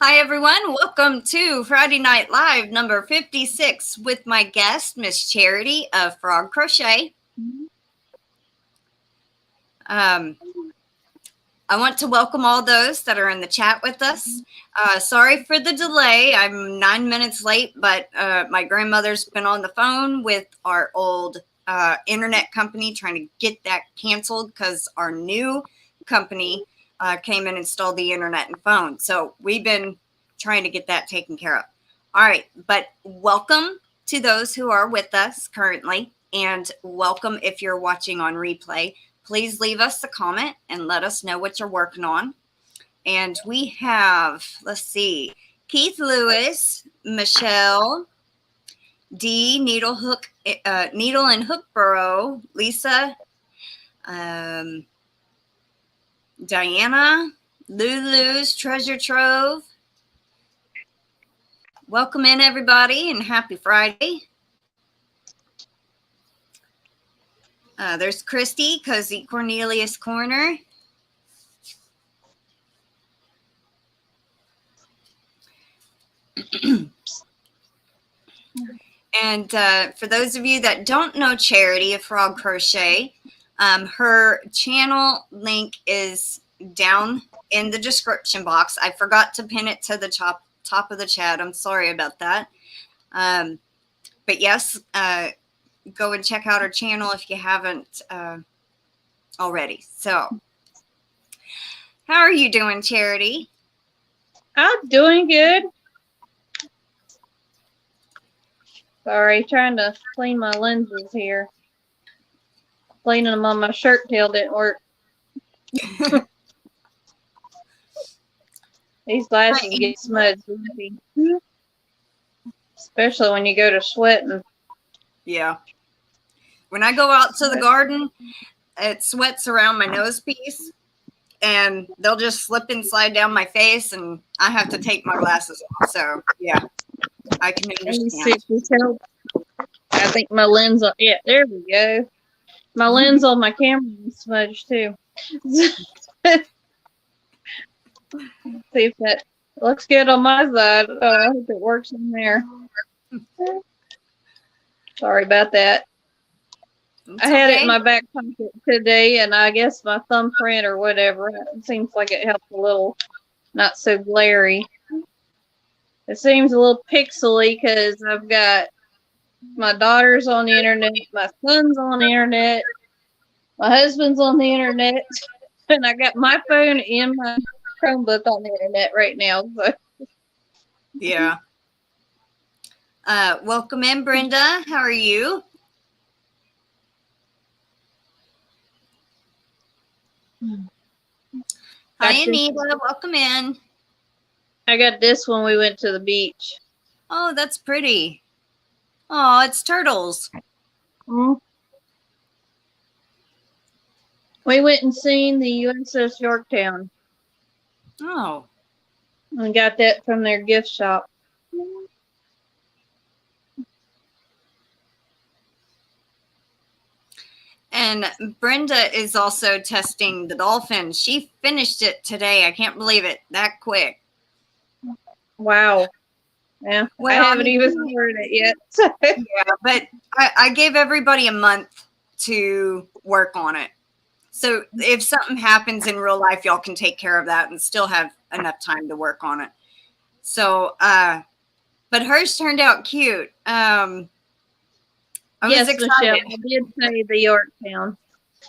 Hi, everyone. Welcome to Friday Night Live number 56 with my guest, Miss Charity of Frog Crochet. I want to welcome all those that are in the chat with us. Sorry for the delay. I'm 9 minutes late, but my grandmother's been on the phone with our old internet company trying to get that canceled because our new company came and installed the internet and phone. So we've been trying to get that taken care of. All right, but welcome to those who are with us currently, and welcome if you're watching on replay. Please leave us a comment and let us know what you're working on. And we have, let's see, Keith Lewis, Michelle, D, Needle and Hook Burrow, Lisa, Diana, Lulu's Treasure Trove. Welcome in, everybody, and happy Friday. There's Christy, Cozy Cornelius Corner. And for those of you that don't know Charity of Frog Crochet, her channel link is down in the description box. I forgot to pin it to the top of the chat. I'm sorry about that. But yes, go and check out her channel if you haven't already. So, how are you doing, Charity? I'm doing good. Sorry, trying to clean my lenses here. Cleaning them on my shirt tail didn't work. These glasses get smudged, especially when you go to sweating. Yeah. When I go out to the garden, it sweats around my nose piece, and they'll just slip and slide down my face, and I have to take my glasses off. So, yeah, I can understand. I think my lens on, yeah, there we go. My lens on my camera is smudged too. See if that looks good on my side. Oh, I hope it works in there. Sorry about that. I had it in my back pocket today, and I guess my thumbprint or whatever, it seems like it helped a little, not so glary. It seems a little pixely because I've got my daughter's on the internet, my son's on the internet, my husband's on the internet, and I got my phone and my Chromebook on the internet right now. So. Yeah. Welcome in, Brenda. How are you? Hi, Anita. Welcome in. I got this when we went to the beach. Oh, that's pretty. Oh, it's turtles. Mm-hmm. We went and seen the USS Yorktown. Oh. And got that from their gift shop. And Brenda is also testing the dolphin. She finished it today. I can't believe it that quick. Wow. Yeah, well, I haven't even heard it yet. Yeah, but I gave everybody a month to work on it. So if something happens in real life, y'all can take care of that and still have enough time to work on it. So, but hers turned out cute. I was excited. Michelle, I did say the Yorktown.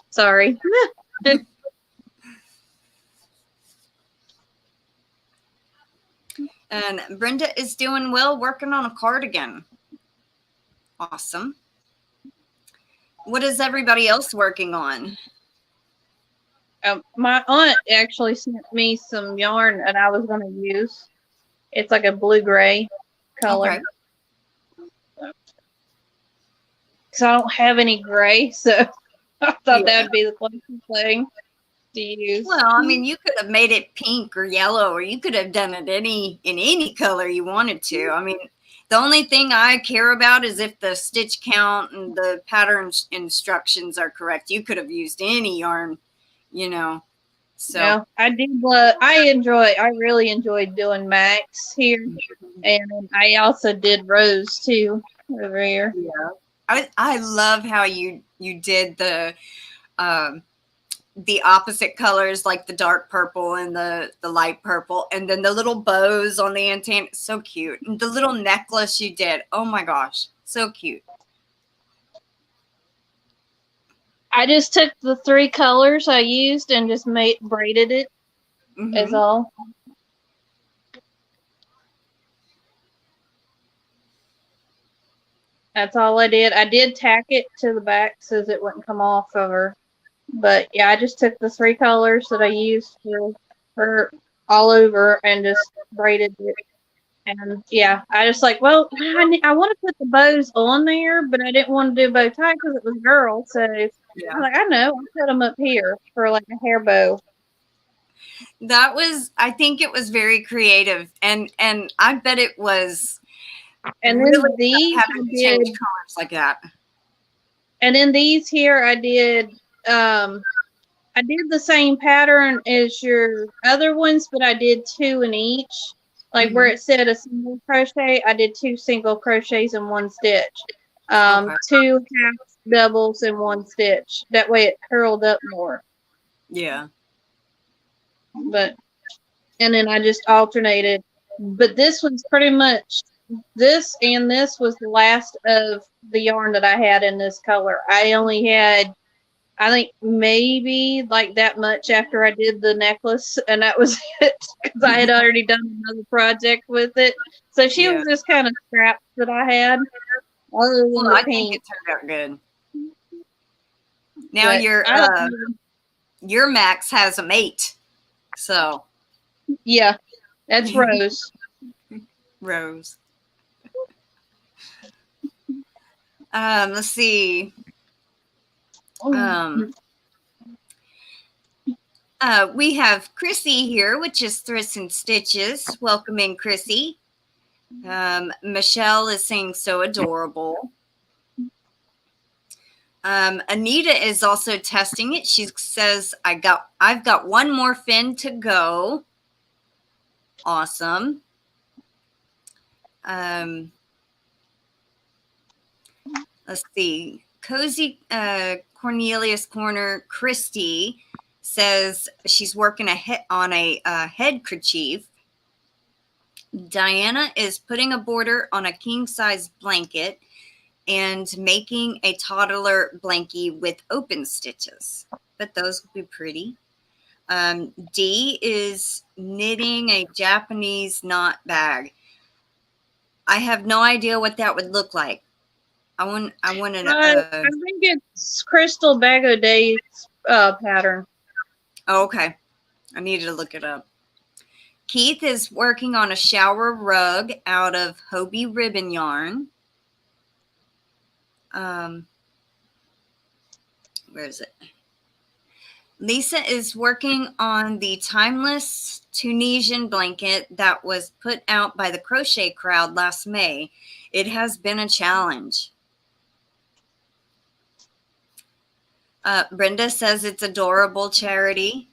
Sorry. And Brenda is doing well working on a cardigan. Awesome. What is everybody else working on? My aunt actually sent me some yarn that I was going to use. It's like a blue-gray color. Okay. So I don't have any gray, so I thought that would be the closest thing to use. Well, I mean, you could have made it pink or yellow, or you could have done it in any color you wanted to. I mean, the only thing I care about is if the stitch count and the pattern instructions are correct. You could have used any yarn, you know. So yeah, I did. I really enjoyed doing Max here, and I also did Rose too over here. yeah, I love how you did the opposite colors, like the dark purple and the light purple, and then the little bows on the antenna. So cute. And the little necklace you did. Oh my gosh, so cute. I just took the 3 colors I used and just braided it. Is all. That's all I did. I did tack it to the back so it wouldn't come off of her. But yeah, I just took the 3 colors that I used for all over and just braided it. And yeah, I just like, well, I want to put the bows on there, but I didn't want to do a bow tie because it was a girl. So Yeah. I was like, I know, I'll put them up here for like a hair bow. That was, I think it was very creative, and I bet it was. And really then these having to change colors like that. And then these here, I did the same pattern as your other ones, but I did 2 in each. Like where it said a single crochet, I did 2 single crochets in 1 stitch. 2 half doubles in 1 stitch. That way it curled up more. Yeah. And then I just alternated. But this one's pretty much, this and this was the last of the yarn that I had in this color. I only had, I think maybe like that much after I did the necklace, and that was it because I had already done another project with it. So she was just kind of scraps that I had. Other than well, I think it turned out good. Now your Max has a mate, so yeah, that's Rose. Rose. Let's see. We have Chrissy here, which is Thriss and Stitches. Welcome in, Chrissy. Michelle is saying so adorable. Anita is also testing it. She says, I've got one more fin to go. Awesome. Let's see. Cozy Cornelius Corner Christy says she's working on a head kerchief. Diana is putting a border on a king-size blanket and making a toddler blankie with open stitches. But those will be pretty. Dee is knitting a Japanese knot bag. I have no idea what that would look like. I want to know. I think it's Crystal Bago Day's pattern. Oh, okay. I needed to look it up. Keith is working on a shower rug out of Hobie ribbon yarn. Where is it? Lisa is working on the timeless Tunisian blanket that was put out by the crochet crowd last May. It has been a challenge. Brenda says it's adorable, Charity.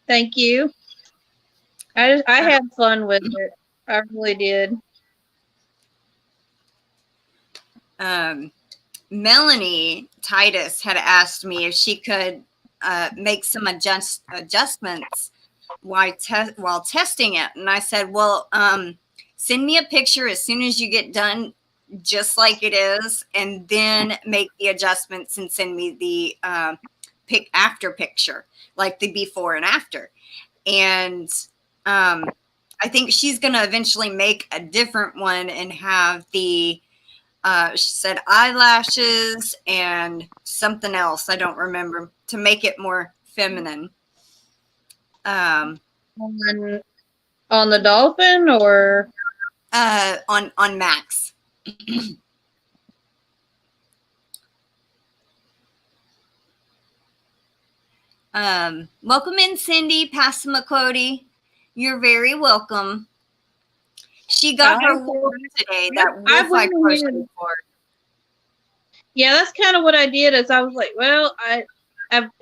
Thank you. I had fun with it. I really did. Melanie Titus had asked me if she could make some adjustments while testing it. And I said, well, send me a picture as soon as you get done, just like it is, and then make the adjustments and send me the after picture, like the before and after. And I think she's going to eventually make a different one and have the she said eyelashes and something else, I don't remember, to make it more feminine. On the dolphin or on Max. Welcome in, Cindy Passamaquoddy. You're very welcome. She got her wool today. That wolf I crocheted for. Yeah, that's kind of what I did. Is I was like, well, I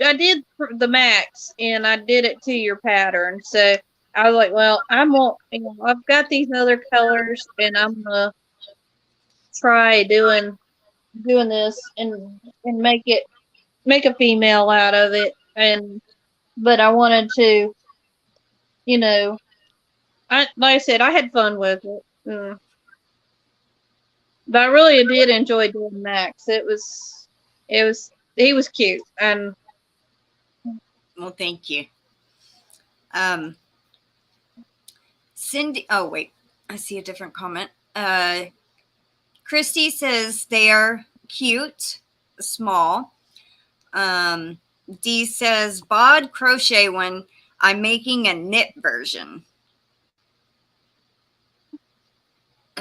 I did the max, and I did it to your pattern. So I was like, well, I've got these other colors, and I'm gonna try doing this and make a female out of it. But I wanted to, like I said, I had fun with it. But I really did enjoy doing Max. He was cute. And Well, thank you. Cindy, oh wait, I see a different comment. Christy says they are cute, small. Dee says bod crochet when I'm making a knit version.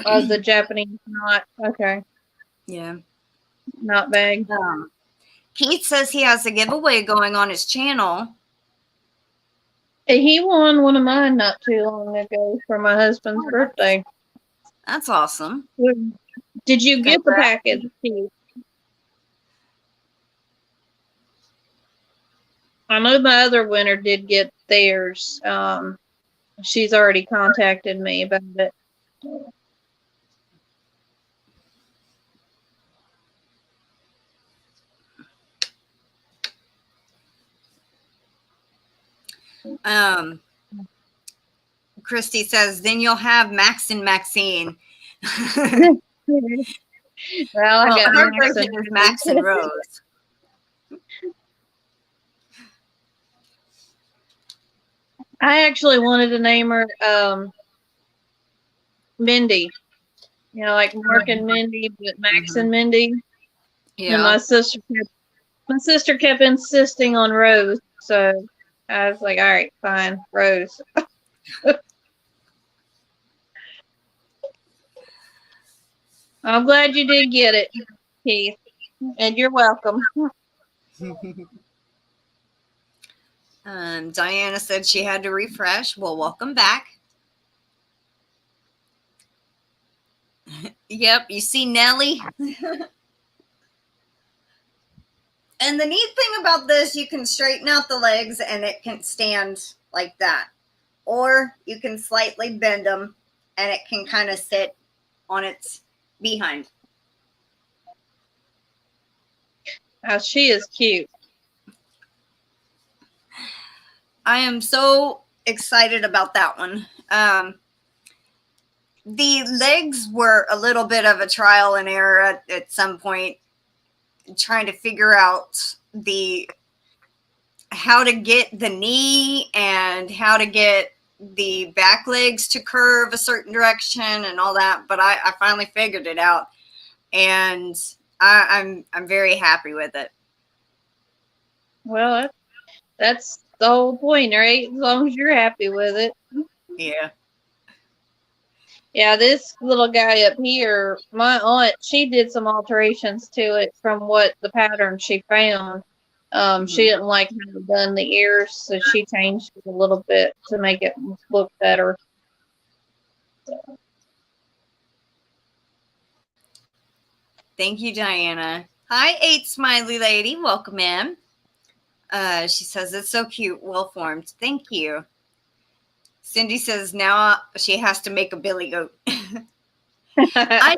the Japanese knot. Okay. Yeah. Knot bag. Keith says he has a giveaway going on his channel. He won one of mine not too long ago for my husband's birthday. That's awesome. Did you get the package, Keith? I know my other winner did get theirs. She's already contacted me about it. Christy says, then you'll have Max and Maxine. Well, I got her version is Max and Rose. I actually wanted to name her Mindy. Like Mark and Mindy, but Max and Mindy. Yeah. And my sister kept insisting on Rose, so I was like, all right, fine, Rose. I'm glad you did get it, Keith, and you're welcome. Diana said she had to refresh. Well, welcome back. Yep, you see Nellie. And the neat thing about this, you can straighten out the legs and it can stand like that. Or you can slightly bend them and it can kind of sit on its behind. She is cute. I am so excited about that one. The legs were a little bit of a trial and error at some point, trying to figure out how to get the knee and how to get the back legs to curve a certain direction and all that. But I finally figured it out, and I'm very happy with it. Well, that's the whole point, right? As long as you're happy with it. Yeah. Yeah, this little guy up here, my aunt, she did some alterations to it from what the pattern she found. She didn't like how it done the ears, so she changed it a little bit to make it look better. So. Thank you, Diana. Hi, 8 Smiley Lady. Welcome in. She says, it's so cute, well-formed. Thank you. Cindy says now she has to make a billy goat. I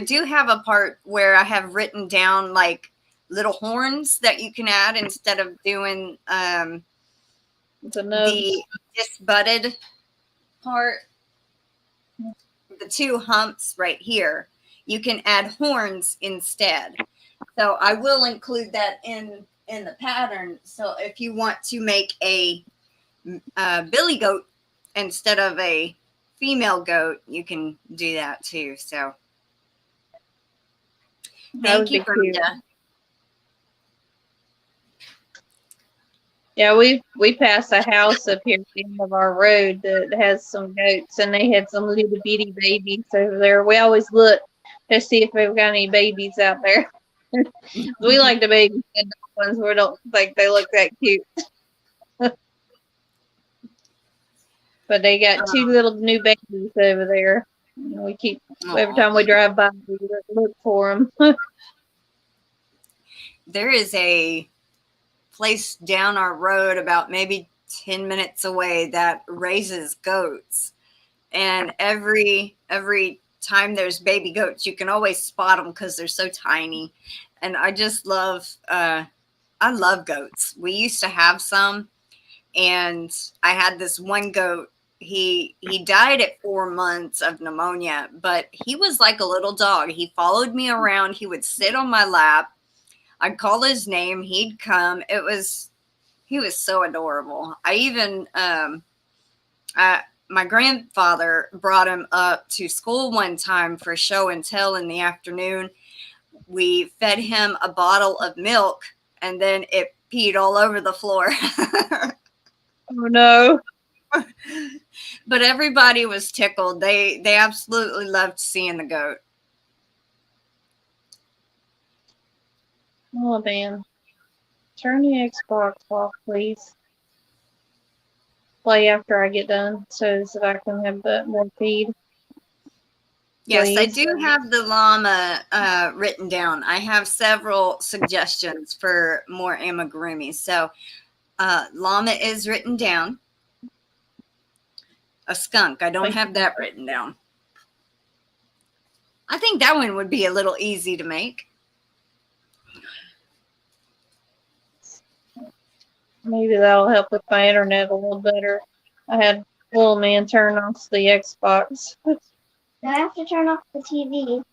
do have a part where I have written down like little horns that you can add instead of doing the disbutted part. The 2 humps right here. You can add horns instead. So I will include that in the pattern. So if you want to make a billy goat instead of a female goat, you can do that too. So thank you, Brenda. Yeah, we passed a house up here at the end of our road that has some goats, and they had some little bitty babies over there. We always look to see if they've got any babies out there. We like the babies and the ones we don't think they look that cute. But they got 2 little new babies over there. We keep, every time we drive by, we look for them. There is a place down our road about maybe 10 minutes away that raises goats. And every time there's baby goats, you can always spot them because they're so tiny. And I just love, I love goats. We used to have some, and I had this one goat. He died at 4 months of pneumonia, but he was like a little dog. He followed me around. He would sit on my lap. I'd call his name. He'd come. He was so adorable. I even, my grandfather brought him up to school one time for show and tell in the afternoon. We fed him a bottle of milk, and then it peed all over the floor. Oh no. But everybody was tickled. They absolutely loved seeing the goat. Oh man. Turn the Xbox off, please. Play after I get done so that I can have that more feed. Yes, Please. I do have the llama written down. I have several suggestions for more amigurumis. So llama is written down. A skunk, I don't have that written down. I think that one would be a little easy to make. Maybe that'll help with my internet a little better. I had little man turn off the Xbox. Now I have to turn off the TV.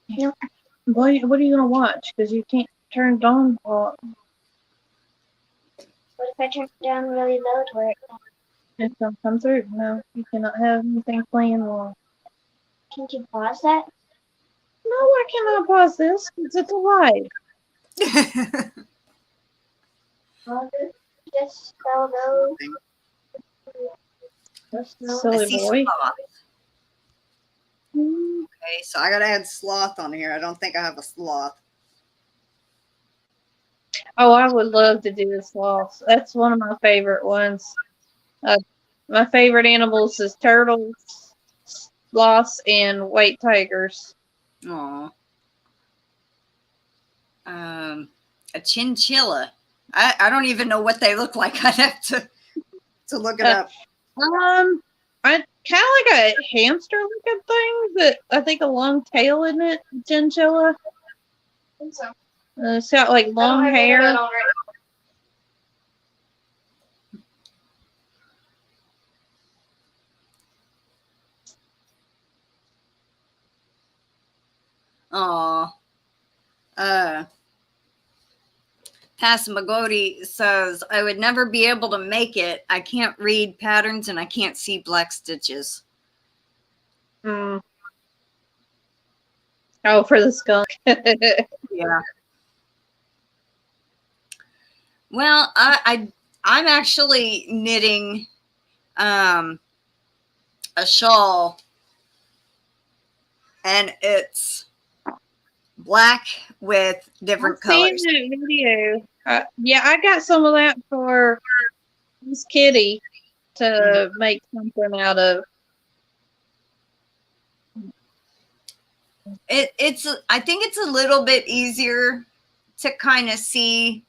Yep. What are you going to watch? Because you can't turn it on. What if I turn it down really low to where it Don't come through. No, you cannot have anything playing while. Can't you pause that? No, I cannot pause this because it's alive. Pause it. Just so those. Silly boy. Okay, so I gotta add sloth on here. I don't think I have a sloth. Oh, I would love to do the sloths. That's one of my favorite ones. My favorite animals is turtles, sloths, and white tigers. Aw. A chinchilla. I don't even know what they look like. I'd have to look it up. I kind of like a hamster looking thing, but I think a long tail in it. Chinchilla. I think so. It's got like long hair. Aw. Passamagotti says, I would never be able to make it. I can't read patterns and I can't see black stitches. Oh, for the skunk. Yeah. Well, I'm actually knitting a shawl, and it's black with different colors. Seen that video. Yeah, I got some of that for this kitty to make something out of. I think it's a little bit easier to kind of see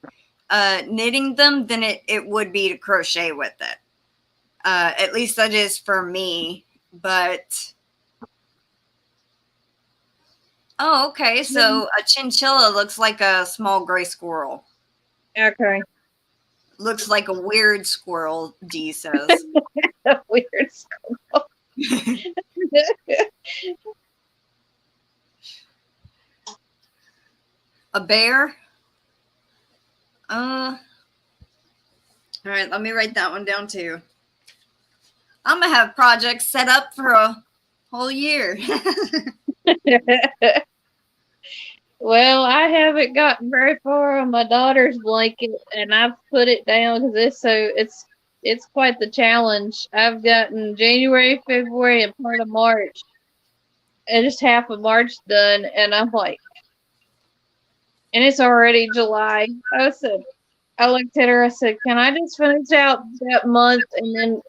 knitting them than it would be to crochet with it. At least that is for me. But oh, okay. So a chinchilla looks like a small gray squirrel. Okay. Looks like a weird squirrel, Dee says. A weird squirrel. A bear? All right, let me write that one down too. I'm gonna have projects set up for a whole year. Well, I haven't gotten very far on my daughter's blanket, and I've put it down because it's quite the challenge. I've gotten January, February, and part of March, and just half of March done, and I'm like, and it's already July. I looked at her. I said, "Can I just finish out that month and then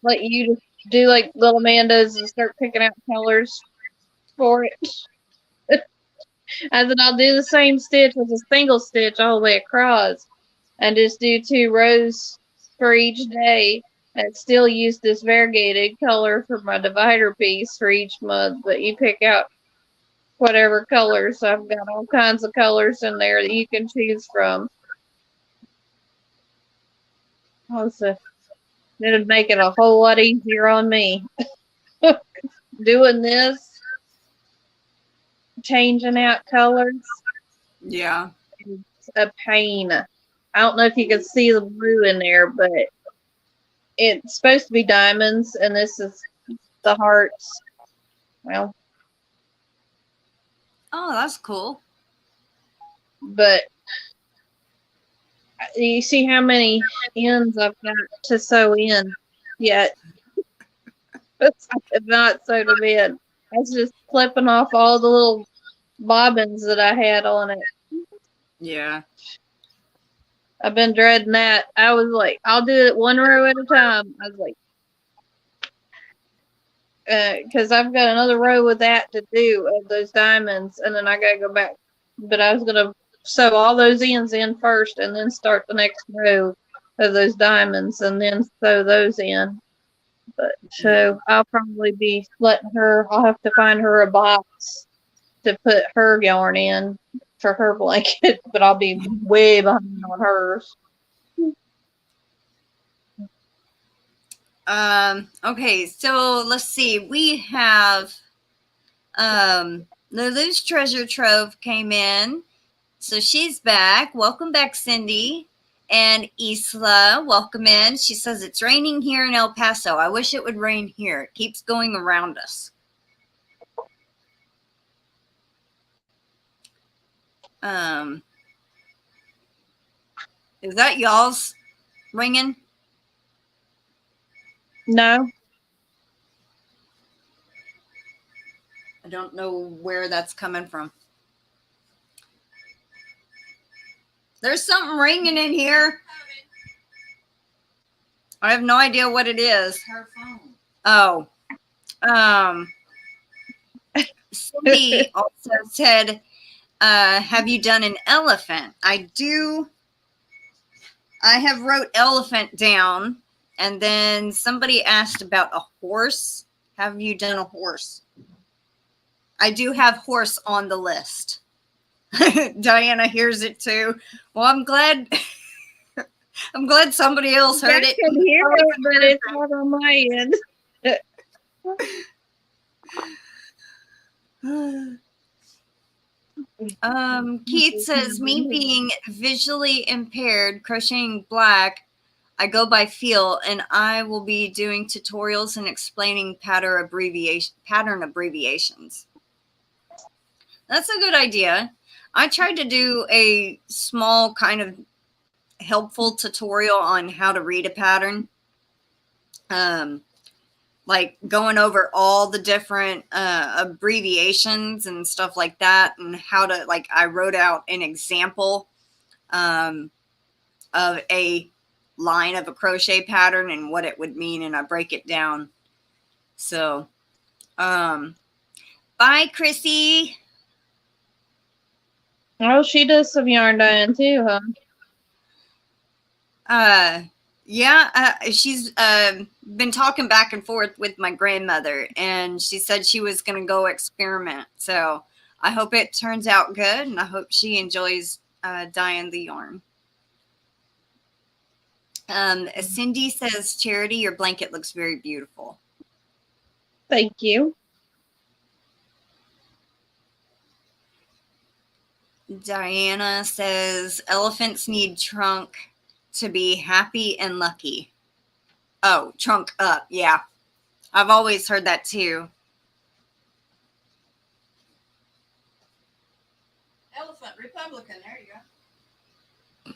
let you just do like little man does and start picking out colors for it?" And then I'll do the same stitch with a single stitch all the way across and just do 2 rows for each day and still use this variegated color for my divider piece for each month. But you pick out whatever colors. I've got all kinds of colors in there that you can choose from. Also, it'd make it a whole lot easier on me. Doing this, changing out colors, Yeah. it's a pain. I don't know if you can see the blue in there, but it's supposed to be diamonds, and this is the hearts. Well, Oh, that's cool. but you see how many ends I've got to sew in yet. It's not sewed them in. I was just clipping off all the little bobbins that I had on it. Yeah. I've been dreading that. I was like, I'll do it 1 row at a time. I was like, because I've got another row with that to do of those diamonds, and then I gotta go back. But I was gonna sew all those ends in first, and then start the next row of those diamonds, and then sew those in. But so I'll probably be letting her. I'll have to find her a box to put her yarn in for her blanket, but I'll be way behind on hers. Okay, so let's see. We have Lulu's Treasure Trove came in. So she's back. Welcome back, Cindy. And Isla, welcome in. She says it's raining here in El Paso. I wish it would rain here. It keeps going around us. Is that y'all's ringing? No. I don't know where that's coming from. There's something ringing in here. I have no idea what it is. Her phone. Oh. Cindy also said, have you done an elephant? I do. I have wrote elephant down, and then somebody asked about a horse. Have you done a horse? I do have horse on the list. Diana hears it too. Well, I'm glad. I'm glad somebody else heard it. I can hear it, but it's not on my end. Keith says, me being visually impaired, crocheting black, I go by feel, and I will be doing tutorials and explaining pattern abbreviations. That's a good idea. I tried to do a small kind of helpful tutorial on how to read a pattern. Like going over all the different abbreviations and stuff like that, and how to, like, I wrote out an example of a line of a crochet pattern and what it would mean, and I break it down. So, bye, Chrissy. Oh, she does some yarn dyeing too, huh? Yeah, she's been talking back and forth with my grandmother, and she said she was going to go experiment. So I hope it turns out good, and I hope she enjoys dyeing the yarn. Cindy says, Charity, your blanket looks very beautiful. Thank you. Diana says, elephants need trunk to be happy and lucky. Oh, trunk up. Yeah. I've always heard that too. Elephant Republican. There you go.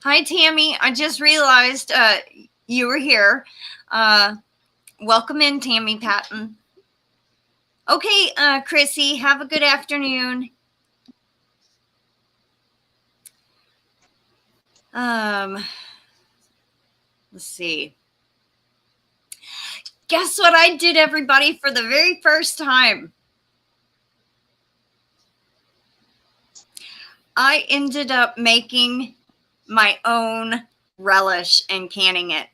Hi, Tammy. I just realized you were here. Welcome in, Tammy Patton. Okay, Chrissy, have a good afternoon. Let's see. guess what I did, everybody, for the very first time? I ended up making my own relish and canning it.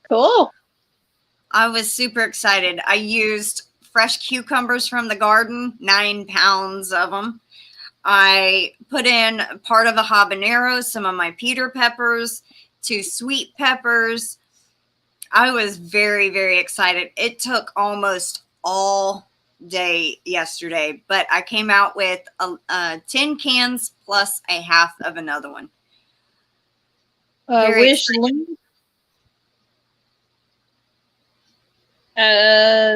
Cool. I was super excited. I used fresh cucumbers from the garden, 9 pounds of them. I put in part of a habanero, some of my Peter peppers, 2 sweet peppers. I was very, very excited. It took almost all day yesterday, but I came out with 10 cans plus a half of another one. Wish link.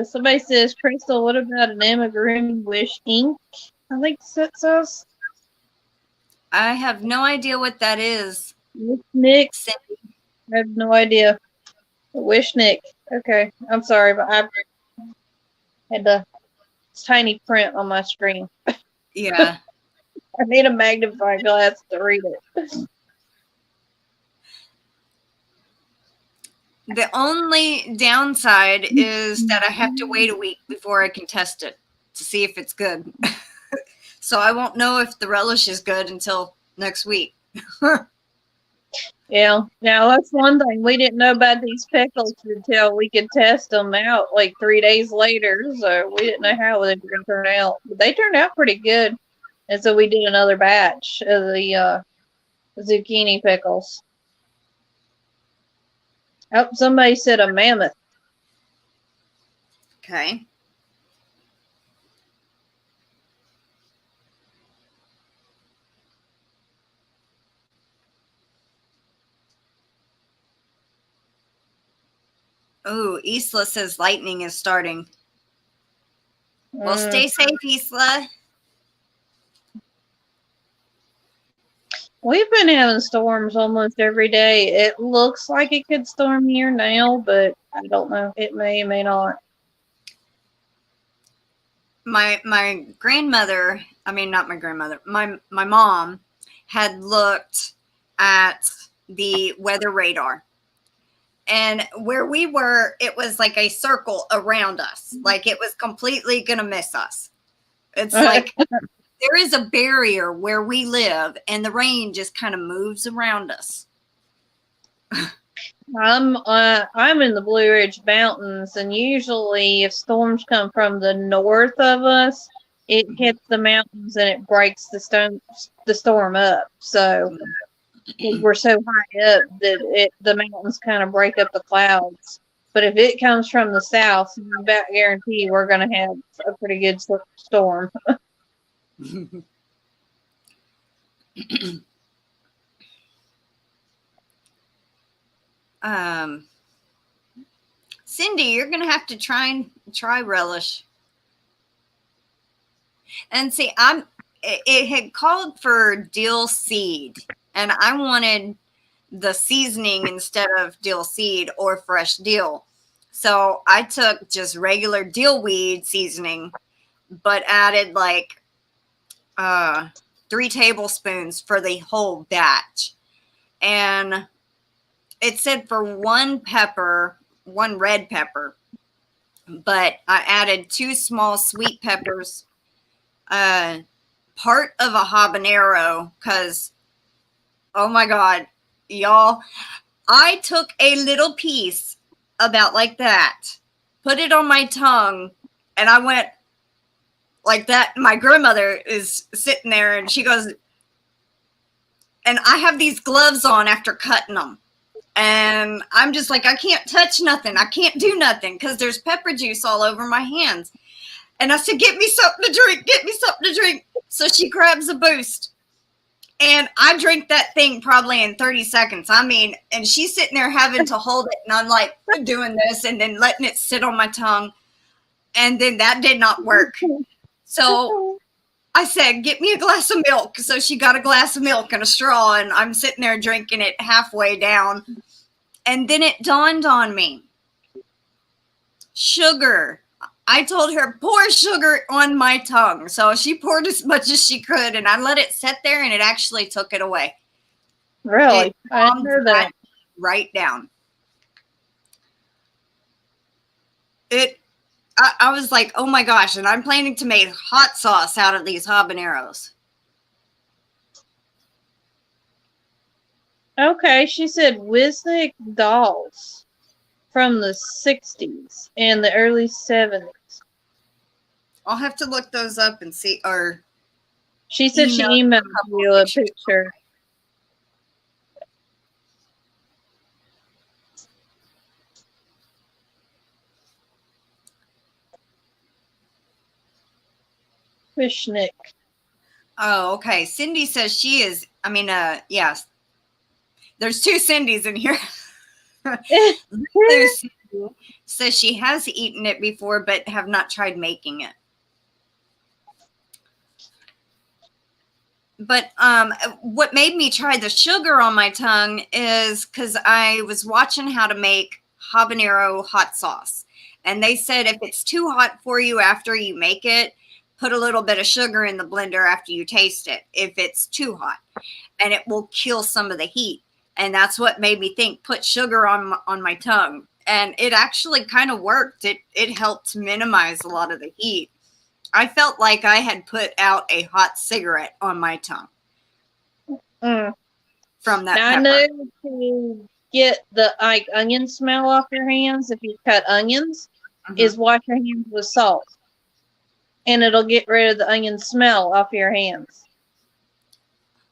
Somebody says, Crystal, what about an amigurumi wish ink? I think that says. I have no idea what that is. Nick, I have no idea. Wish Nick. Okay, I'm sorry, but I had the tiny print on my screen. Yeah. I need a magnifying glass to read it. The only downside is that I have to wait a week before I can test it to see if it's good. So I won't know if the relish is good until next week. Yeah, now that's one thing. We didn't know about these pickles until we could test them out like 3 days later. So we didn't know how they were going to turn out. But they turned out pretty good. And so we did another batch of the zucchini pickles. Oh, somebody said a mammoth. Okay. Oh, Isla says lightning is starting. Well, stay safe, Isla. We've been having storms almost every day. It looks like it could storm here now, but I don't know. It may not. My grandmother, I mean, not my grandmother, my mom had looked at the weather radar. And where we were, it was like a circle around us. Like it was completely going to miss us. It's like there is a barrier where we live and the rain just kind of moves around us. I'm in the Blue Ridge Mountains, and usually if storms come from the north of us, it hits the mountains and it breaks the storm up. So we're so high up that the mountains kind of break up the clouds. But if it comes from the south, I about guarantee we're going to have a pretty good storm. Cindy, you're going to have to try relish. And see, it had called for dill seed, and I wanted the seasoning instead of dill seed or fresh dill. So I took just regular dill weed seasoning, but added like 3 tablespoons for the whole batch. And it said for 1 pepper, 1 red pepper, but I added 2 small sweet peppers, part of a habanero, because, oh my God, y'all, I took a little piece about like that, put it on my tongue, and I went like that. My grandmother is sitting there and she goes, and I have these gloves on after cutting them. And I'm just like, I can't touch nothing. I can't do nothing because there's pepper juice all over my hands. And I said, get me something to drink. Get me something to drink. So she grabs a Boost. And I drink that thing probably in 30 seconds. I mean, and she's sitting there having to hold it. And I'm like doing this and then letting it sit on my tongue. And then that did not work. So I said, get me a glass of milk. So she got a glass of milk and a straw. And I'm sitting there drinking it halfway down. And then it dawned on me. Sugar. I told her, pour sugar on my tongue. So she poured as much as she could, and I let it sit there, and it actually took it away. Really? I heard that right down. I was like, oh my gosh, and I'm planning to make hot sauce out of these habaneros. Okay, she said Wisnik dolls from the 60s and the early 70s. I'll have to look those up and see, or she said she emailed you a picture. Fishnick. Oh, okay. Cindy says she is, yes. There's two Cindys in here. Cindy says she has eaten it before, but have not tried making it. But what made me try the sugar on my tongue is because I was watching how to make habanero hot sauce. And they said if it's too hot for you after you make it, put a little bit of sugar in the blender after you taste it, if it's too hot. And it will kill some of the heat. And that's what made me think, put sugar on my tongue. And it actually kind of worked. It helped minimize a lot of the heat. I felt like I had put out a hot cigarette on my tongue from that pepper. I know to get the onion smell off your hands if you cut onions is wash your hands with salt. And it'll get rid of the onion smell off your hands.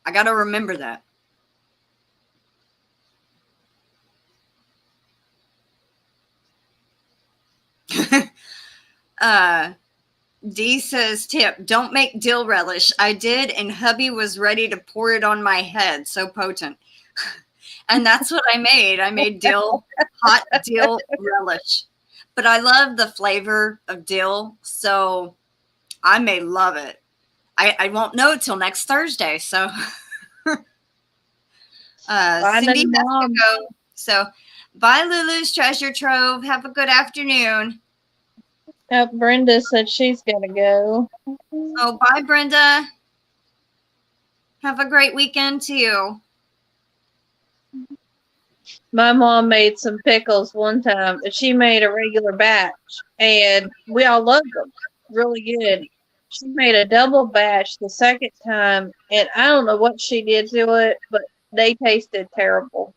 I got to remember that. D says, tip, don't make dill relish. I did, and hubby was ready to pour it on my head. So potent. And that's what I made. I made hot dill relish. But I love the flavor of dill, so I may love it. I won't know till next Thursday. So Cindy has to go. So bye, Lulu's Treasure Trove. Have a good afternoon. Brenda said she's got to go. Oh, bye, Brenda. Have a great weekend, too. My mom made some pickles one time. She made a regular batch, and we all loved them. Really good. She made a double batch the second time, and I don't know what she did to it, but they tasted terrible.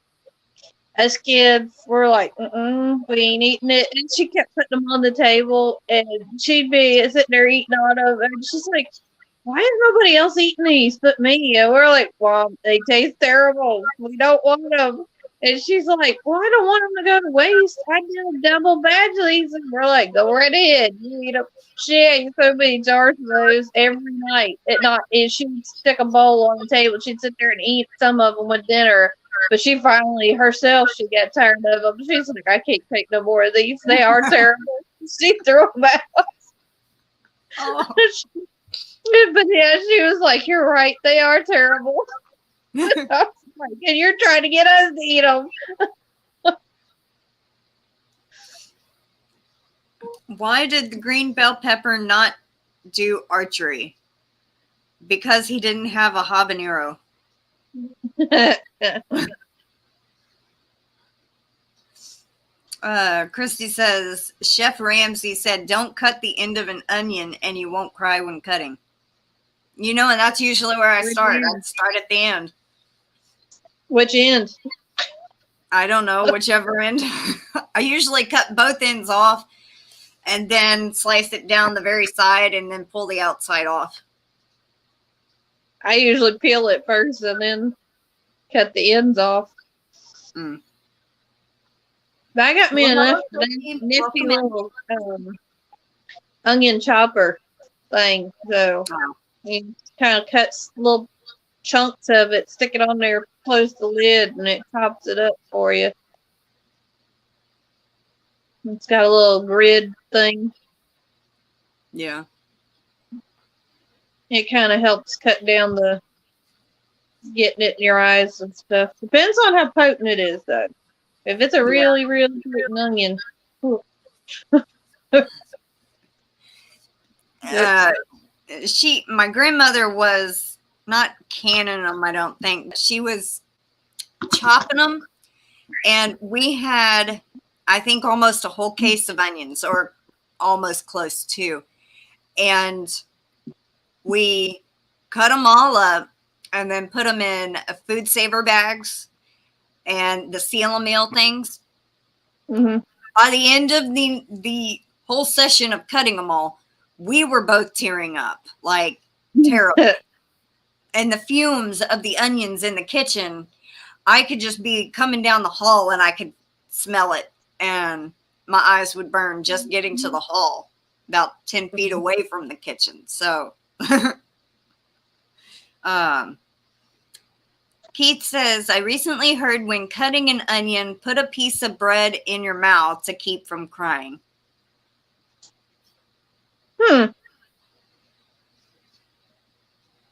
Us kids were like, we ain't eating it. And she kept putting them on the table, and she'd be sitting there eating all of them. And she's like, why is nobody else eating these but me? And we're like, well, they taste terrible. We don't want them. And she's like, well, I don't want them to go to waste. I did a double batch of these. And we're like, go right ahead. You eat them. She ate so many jars of those every night. She'd stick a bowl on the table. She'd sit there and eat some of them with dinner. But she finally, herself, she got tired of them. She's like, I can't take no more of these. They are terrible. She threw them out. Oh. But yeah, she was like, you're right. They are terrible. I was like, and you're trying to get us to eat them. Why did the green bell pepper not do archery? Because he didn't have a habanero. Christy says, Chef Ramsay said, don't cut the end of an onion and you won't cry when cutting. You know, and that's usually where I start. I start at the end. Which end? I don't know, whichever end. I usually cut both ends off and then slice it down the very side and then pull the outside off. I usually peel it first and then cut the ends off. But I got me a nifty little onion chopper thing. So you kind of cuts little chunks of it, stick it on there, close the lid, and it chops it up for you. It's got a little grid thing. Yeah. It kind of helps cut down the getting it in your eyes and stuff. Depends on how potent it is, though. If it's a really, really potent onion. My grandmother was not canning them, I don't think. She was chopping them, and we had I think almost a whole case of onions, or almost close to. And we cut them all up and then put them in food saver bags and the seal meal things. Mm-hmm. By the end of the whole session of cutting them all, we were both tearing up, like terrible. And the fumes of the onions in the kitchen, I could just be coming down the hall and I could smell it, and my eyes would burn just getting to the hall, about 10 feet away from the kitchen. So Keith says, I recently heard when cutting an onion, put a piece of bread in your mouth to keep from crying.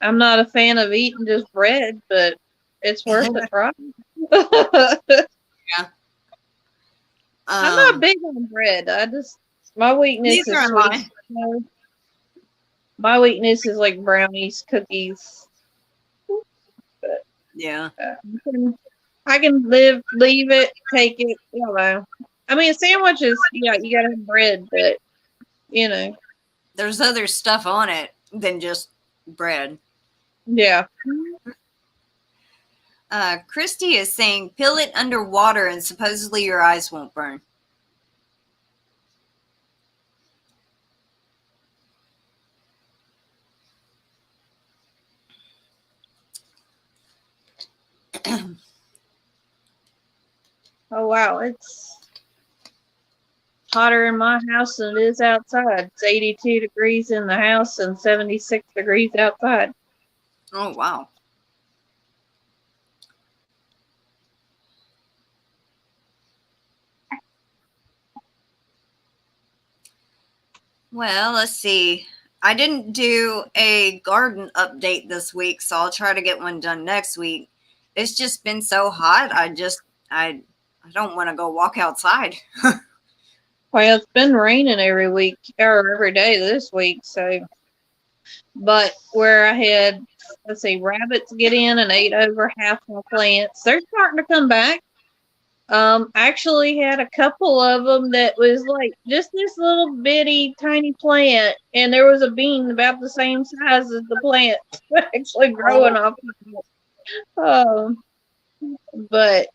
I'm not a fan of eating just bread, but it's worth a try. Yeah. I'm not big on bread. My weakness is sweet. My weakness is like brownies, cookies. But, yeah. I can leave it, take it, you know. I mean, sandwiches, yeah, you gotta have bread, but, you know. There's other stuff on it than just bread. Yeah. Christy is saying, peel it under water and supposedly your eyes won't burn. Oh, wow. It's hotter in my house than it is outside. It's 82 degrees in the house and 76 degrees outside. Oh, wow. Well, let's see. I didn't do a garden update this week, so I'll try to get one done next week. It's just been so hot. I don't want to go walk outside. Well, it's been raining every week or every day this week, so. But where I had, let's see, rabbits get in and ate over half my plants, they're starting to come back. Actually had a couple of them that was like just this little bitty tiny plant, and there was a bean about the same size as the plant actually growing off of it. But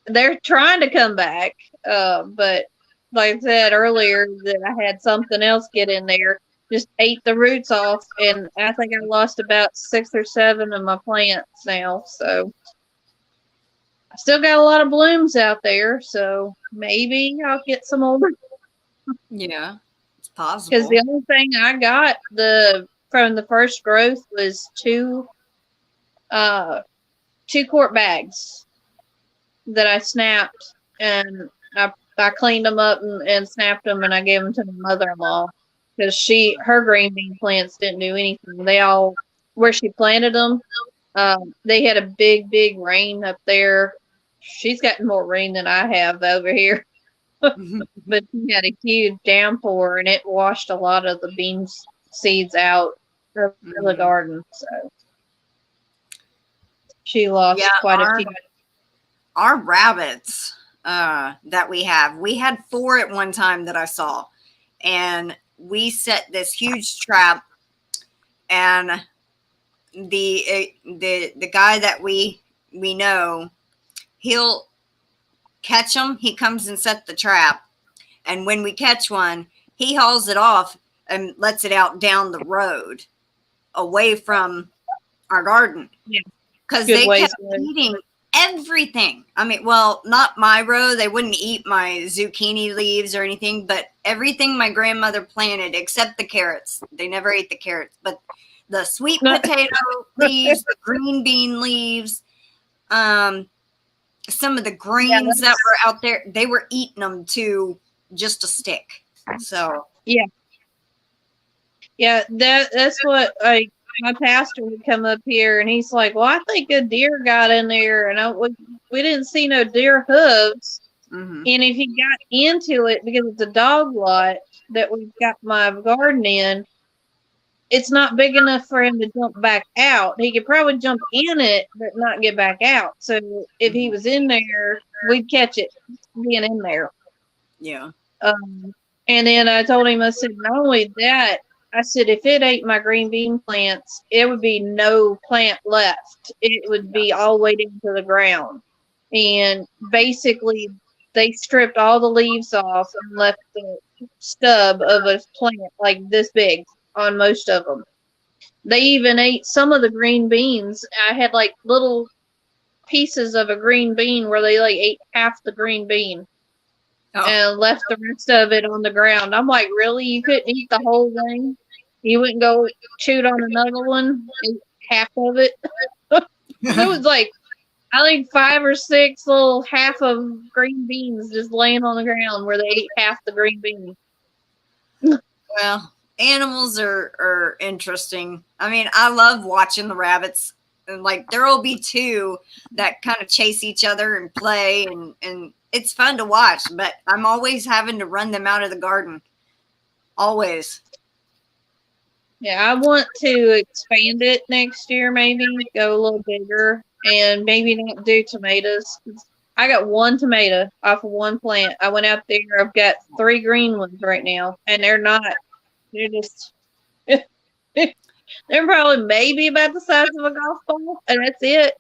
they're trying to come back. But like I said earlier, that I had something else get in there, just ate the roots off, and I think I lost about 6 or 7 of my plants now. So I still got a lot of blooms out there, so maybe I'll get some more. Yeah, it's possible. Because the only thing I got from the first growth was 2 quart bags that I snapped, and I cleaned them up and snapped them, and I gave them to my mother-in-law because her green bean plants didn't do anything. They all, where she planted them, they had a big rain up there. She's gotten more rain than I have over here. But she had a huge downpour, and it washed a lot of the bean seeds out of the garden. So she lost quite a few. Our rabbits that we had 4 at one time that I saw, and we set this huge trap, and the guy that we know, he'll catch them. He comes and set the trap, and when we catch one, he hauls it off and lets it out down the road away from our garden. Yeah, because they kept eating everything. I mean, well, not my row. They wouldn't eat my zucchini leaves or anything, but everything my grandmother planted except the carrots. They never ate the carrots, but the sweet potato leaves, the green bean leaves, some of the greens that were out there, they were eating them to just a stick. So yeah, that's what my pastor would come up here, and he's like, well, I think a deer got in there, and we didn't see no deer hooves. And if he got into it, because it's a dog lot that we've got my garden in, it's not big enough for him to jump back out. He could probably jump in it, but not get back out. So if he was in there, we'd catch it being in there. Yeah. And then I told him, I said, not only that, I said, if it ate my green bean plants, it would be no plant left. It would be all the way down to the ground. And basically, they stripped all the leaves off and left the stub of a plant like this big on most of them. They even ate some of the green beans. I had like little pieces of a green bean where they like ate half the green bean. Oh. And left the rest of it on the ground. I'm like, really? You couldn't eat the whole thing? You wouldn't go chewed on another one, eat half of it? It was like, I think 5 or 6 little half of green beans just laying on the ground where they ate half the green bean. Well, animals are interesting. I mean, I love watching the rabbits. And like there will be 2 that kind of chase each other and play and it's fun to watch, but I'm always having to run them out of the garden. Always. Yeah, I want to expand it next year, maybe go a little bigger and maybe not do tomatoes. I got 1 tomato off of 1 plant. I went out there. I've got 3 green ones right now, and they're just, they're probably maybe about the size of a golf ball, and that's it.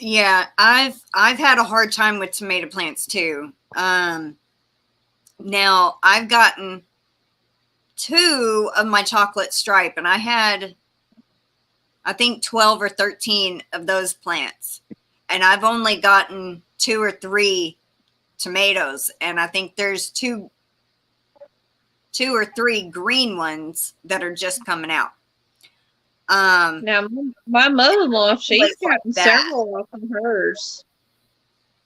Yeah, I've had a hard time with tomato plants too. Now I've gotten 2 of my chocolate stripe, and I had, I think 12 or 13 of those plants, and I've only gotten 2 or 3 tomatoes, and I think there's 2 or 3 green ones that are just coming out. Now, my mother-in-law, she's gotten several off of hers.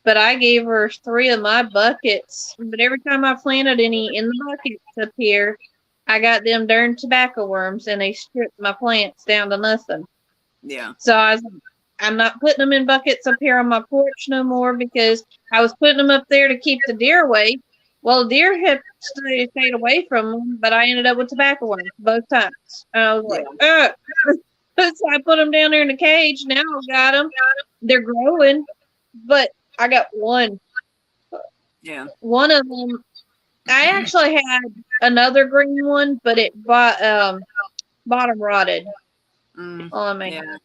But I gave her 3 of my buckets. But every time I planted any in the buckets up here, I got them darn tobacco worms, and they stripped my plants down to nothing. Yeah. So I'm not putting them in buckets up here on my porch no more because I was putting them up there to keep the deer away. Well, the deer had stayed away from them, but I ended up with tobacco worms both times. And I was like, so I put them down there in the cage. Now I've got them. They're growing, but I got 1. Yeah. One of them, I actually had another green one, but it bottom rotted on me. Yeah.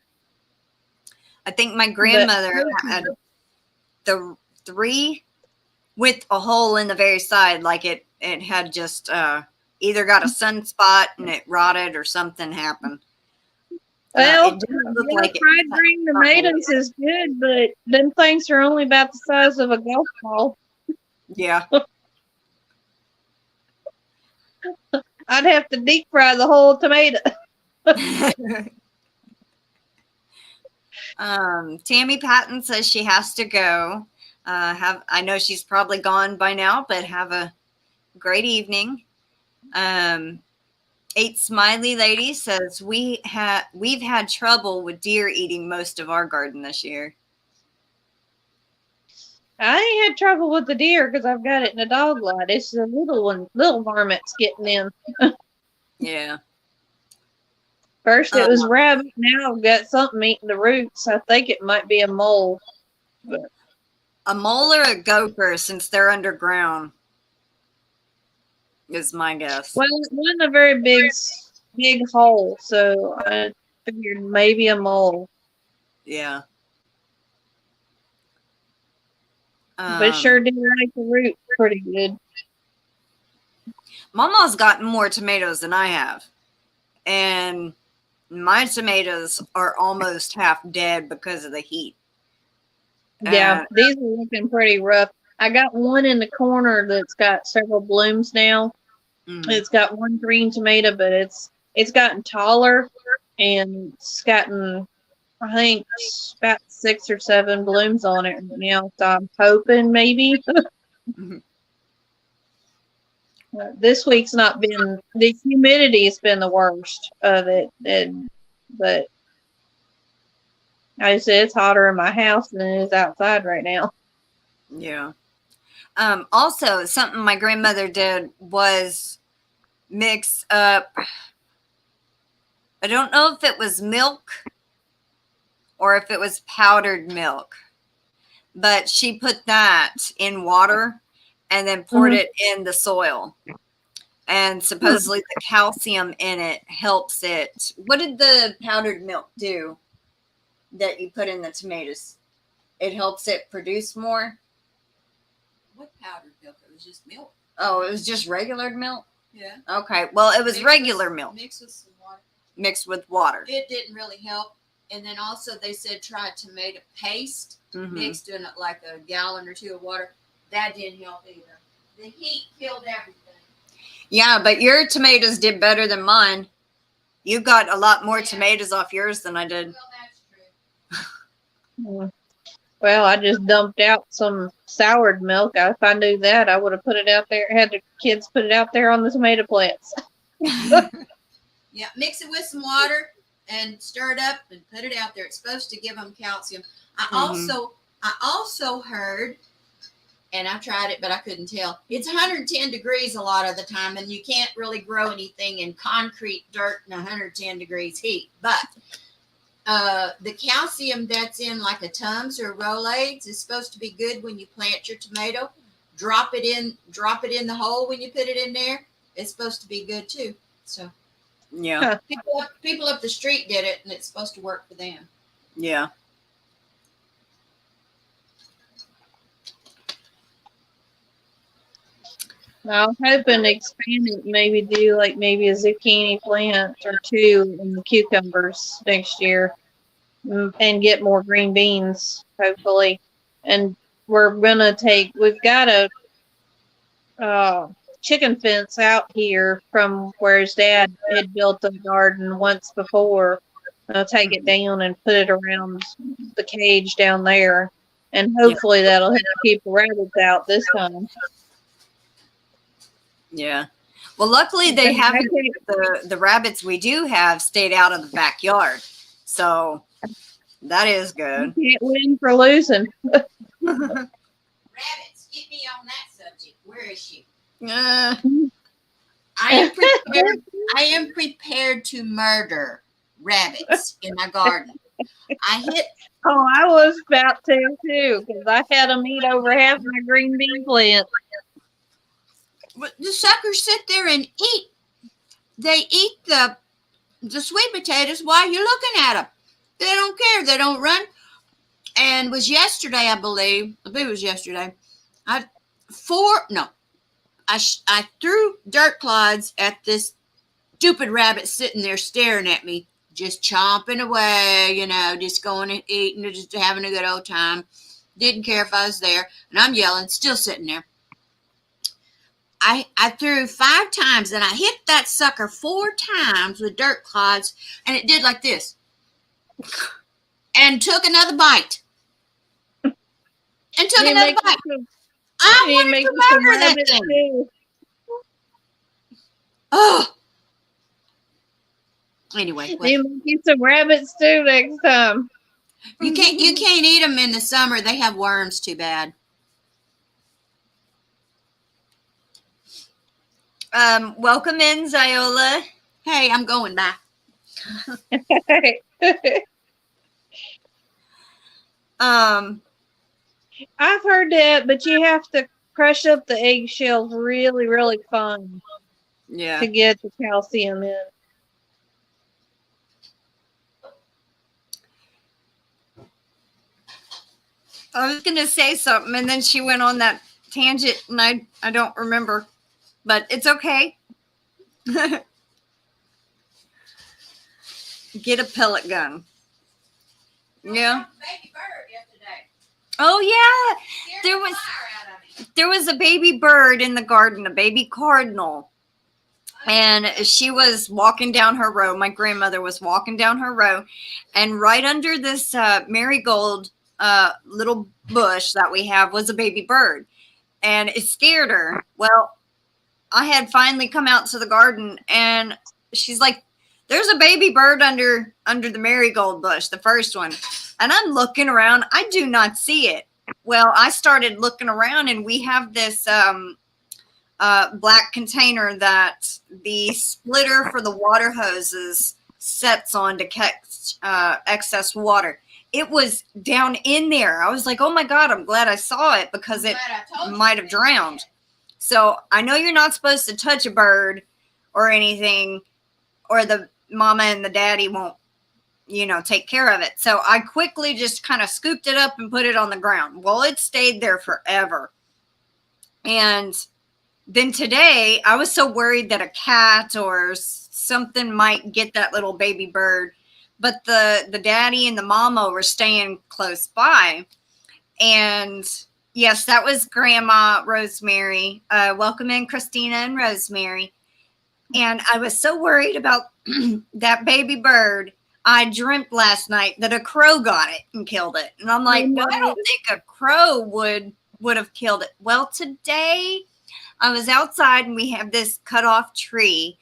I think my grandmother had the 3 with a hole in the very side, like it had just either got a sunspot and it rotted or something happened. Well, it didn't look like fried green tomatoes is good, but them things are only about the size of a golf ball. Yeah. I'd have to deep fry the whole tomato. Tammy Patton says she has to go. I know she's probably gone by now, but have a great evening. 8 Smiley Lady says we've had trouble with deer eating most of our garden this year. I ain't had trouble with the deer because I've got it in a dog lot. It's the little varmints getting in. Yeah. First it was rabbit. Now I've got something eating the roots. I think it might be a mole. But a mole or a gopher, since they're underground, is my guess. Well, it wasn't a very big hole, so I figured maybe a mole. Yeah. But it sure did like the root pretty good. Mama's gotten more tomatoes than I have. And my tomatoes are almost half dead because of the heat. Yeah, these are looking pretty rough. I got one in the corner that's got several blooms now. It's got 1 green tomato, but it's gotten taller and it's gotten, I think, about 6 or 7 blooms on it now. So I'm hoping maybe. This week's not been, the humidity has been the worst of it. But I said it's hotter in my house than it is outside right now. Yeah. Also, something my grandmother did was mix up, I don't know if it was milk or if it was powdered milk, but she put that in water and then poured it in the soil. And supposedly the calcium in it helps it. What did the powdered milk do that you put in the tomatoes? It helps it produce more? What powdered milk? It was just milk. Oh, it was just regular milk? Yeah. Okay. Well, it was regular milk. Mixed with some water. Mixed with water. It didn't really help. And then also they said try tomato paste mixed in like a gallon or two of water. That didn't help either. The heat killed everything. Yeah, but your tomatoes did better than mine. You got a lot more tomatoes off yours than I did. Well, that's true. Well, I just dumped out some soured milk. If I knew that, I would have put it out there, had the kids put it out there on the tomato plants. Yeah, mix it with some water and stir it up and put it out there. It's supposed to give them calcium. I also heard, and I tried it, but I couldn't tell. It's 110 degrees a lot of the time, and you can't really grow anything in concrete dirt in 110 degrees heat. But the calcium that's in like a Tums or Rolaids is supposed to be good when you plant your tomato. Drop it in the hole when you put it in there. It's supposed to be good too. So yeah, people up the street did it, and it's supposed to work for them. Yeah. I'm hoping to expand it, maybe do like maybe a zucchini plant or two in the cucumbers next year, and get more green beans, hopefully. And we've got a chicken fence out here from where his dad had built a garden once before. I'll take it down and put it around the cage down there, and hopefully that'll help keep the rabbits out this time. Yeah. Well, luckily they haven't. The rabbits we do have stayed out of the backyard, so that is good. You can't win for losing. Rabbits, get me on that subject. Where is she? I am prepared to murder rabbits in my garden. Oh, I was about to too, because I had them eat over half my green bean plant. But the suckers sit there and eat. They eat the sweet potatoes while you're looking at them. They don't care. They don't run. And it was yesterday, I believe it was yesterday. I threw dirt clods at this stupid rabbit sitting there staring at me, just chomping away, just going and eating, just having a good old time. Didn't care if I was there. And I'm yelling, still sitting there. I threw 5 times, and I hit that sucker 4 times with dirt clods, and it did like this. And took another bite. I wanted to murder that thing. Oh. Anyway, You get some rabbit stew next time. You can't eat them in the summer. They have worms too bad. Welcome in, Ziola. Hey, I'm going back. I've heard that, but you have to crush up the eggshells really, really fine to get the calcium in. I was going to say something, and then she went on that tangent, and I don't remember. But it's okay. Get a pellet gun. Yeah. Baby bird yesterday. Oh yeah. There was a baby bird in the garden, a baby cardinal. And she was walking down her row. My grandmother was walking down her row, and right under this marigold little bush that we have was a baby bird, and it scared her. Well, I had finally come out to the garden, and she's like, there's a baby bird under the marigold bush, the first one. And I'm looking around. I do not see it. Well, I started looking around, and we have this black container that the splitter for the water hoses sets on to catch excess water. It was down in there. I was like, oh, my God, I'm glad I saw it, because it might have drowned. So I know you're not supposed to touch a bird or anything, or the mama and the daddy won't, take care of it. So I quickly just kind of scooped it up and put it on the ground. Well, it stayed there forever. And then today I was so worried that a cat or something might get that little baby bird, but the daddy and the mama were staying close by. And yes, that was Grandma Rosemary. Welcome in, Christina and Rosemary. And I was so worried about that baby bird. I dreamt last night that a crow got it and killed it. And I'm like, well, I don't think a crow would have killed it. Well, today I was outside and we have this cut off tree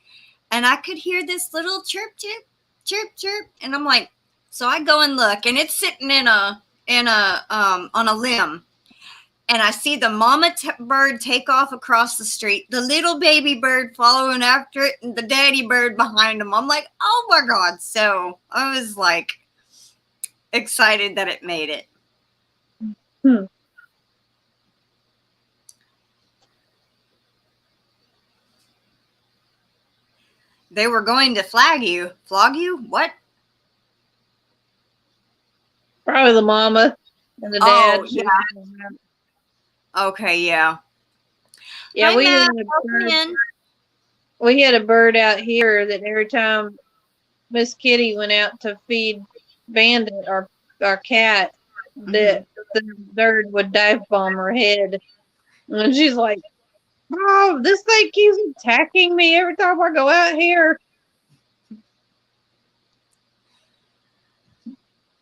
and I could hear this little chirp, chirp, chirp, chirp. And I'm like, so I go and look and it's sitting on a limb. And I see the mama bird take off across the street, the little baby bird following after it, and the daddy bird behind him. I'm like, oh my God. So I was like excited that it made it. They were going to flog you. Flog you? What? Probably the mama and the dad. Oh, yeah. Okay, yeah. Yeah, Hi, we had a bird out here that every time Miss Kitty went out to feed Bandit, our cat, that the bird would dive bomb her head. And she's like, oh, this thing keeps attacking me every time I go out here.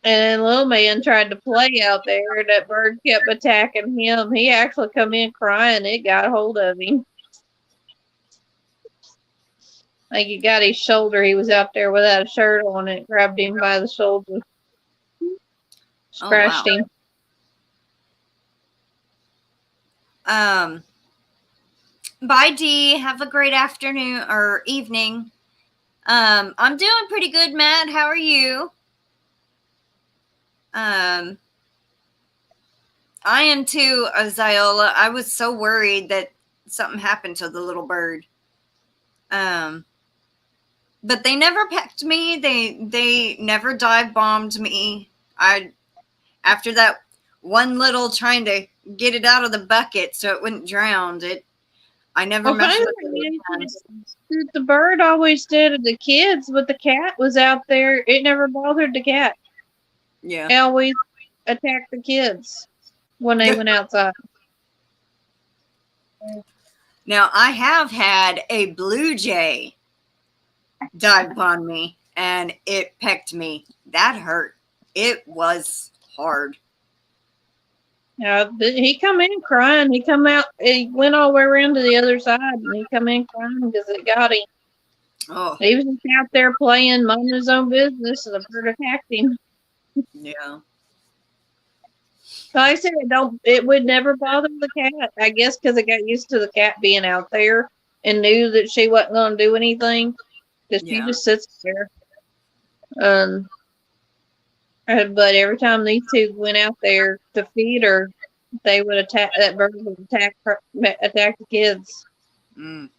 And little man tried to play out there, and that bird kept attacking him. He actually come in crying. It got hold of him. Like he got his shoulder. He was out there without a shirt on. It grabbed him by the shoulder, scratched him. Bye, Dee. Have a great afternoon or evening. I'm doing pretty good, Matt. How are you? I am too, Ziola. I was so worried that something happened to the little bird. But they never pecked me. They never dive bombed me. After that one little trying to get it out of the bucket so it wouldn't drown. I never messed with it. The bird always did to the kids, but the cat was out there. It never bothered the cat. Yeah. It always attacked the kids when they went outside. Now, I have had a blue jay dive upon me, and it pecked me. That hurt. It was hard. Yeah, he come in crying. He come out. He went all the way around to the other side, and he come in crying because it got him. Oh, He was just out there playing, minding his own business, and the bird attacked him. yeah. So I said it would never bother the cat. I guess because it got used to the cat being out there and knew that she wasn't going to do anything. Because she just sits there. But every time these two went out there to feed her, they would attack. That bird would attack the kids. Mm.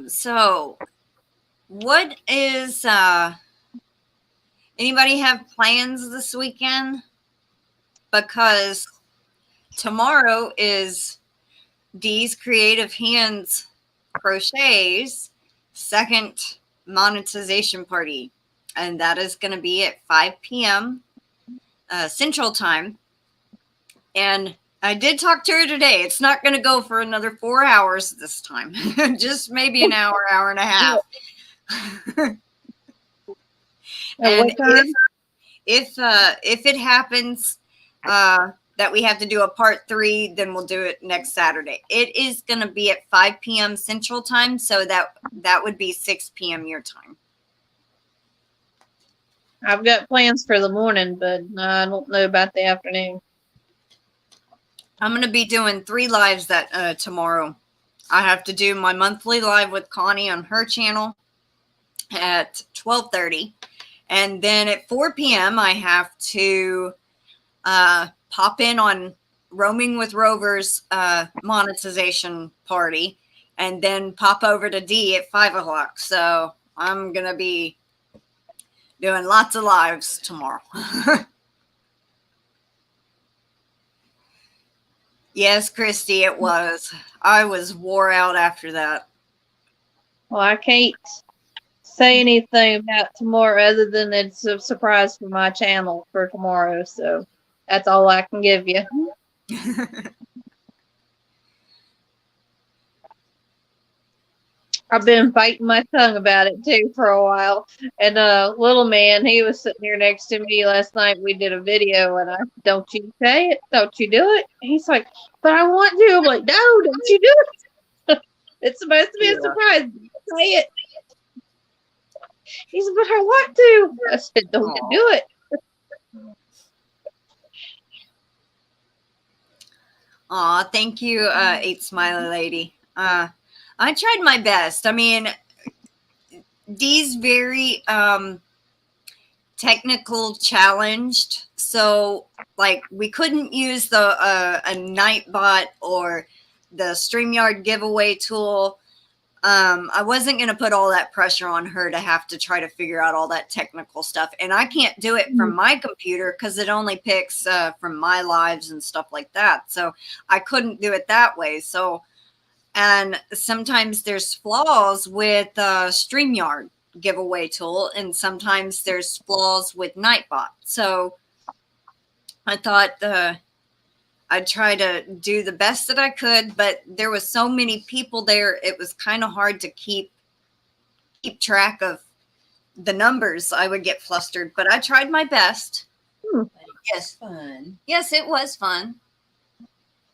So what is anybody have plans this weekend? Because tomorrow is Dee's Creative Hands Crochet's second monetization party, and that is going to be at 5 p.m. Central Time. And I did talk to her today. It's not going to go for another 4 hours this time. Just maybe an hour, hour and a half. And if it happens that we have to do a part 3, then we'll do it next Saturday. It is going to be at 5 p.m. Central Time, so that would be 6 p.m. your time. I've got plans for the morning, but I don't know about the afternoon. I'm going to be doing 3 lives that tomorrow. I have to do my monthly live with Connie on her channel at 12:30. And then at 4 p.m., I have to pop in on Roaming with Rovers monetization party, and then pop over to D at 5 o'clock. So I'm going to be doing lots of lives tomorrow. Yes, Christy, it was. I was wore out after that. Well, I can't say anything about tomorrow other than it's a surprise for my channel for tomorrow. So that's all I can give you. I've been biting my tongue about it too for a while. And little man, he was sitting here next to me last night. We did a video, and I said, "Don't you say it? Don't you do it?" He's like, "But I want to." I'm like, "No, don't you do it? It's supposed to be a surprise. Say it." He said, "But I want to." I said, "Don't you do it?" Aw, thank you, 8 Smiley Lady. I tried my best. I mean, Dee's very technical challenged, so like we couldn't use the a Nightbot or the StreamYard giveaway tool. I wasn't going to put all that pressure on her to have to try to figure out all that technical stuff. And I can't do it from my computer because it only picks from my lives and stuff like that. So I couldn't do it that way. So, and sometimes there's flaws with StreamYard giveaway tool, and sometimes there's flaws with Nightbot. So I thought I'd try to do the best that I could, but there was so many people there, it was kind of hard to keep track of the numbers. I would get flustered, but I tried my best. Yes, fun. Yes, it was fun.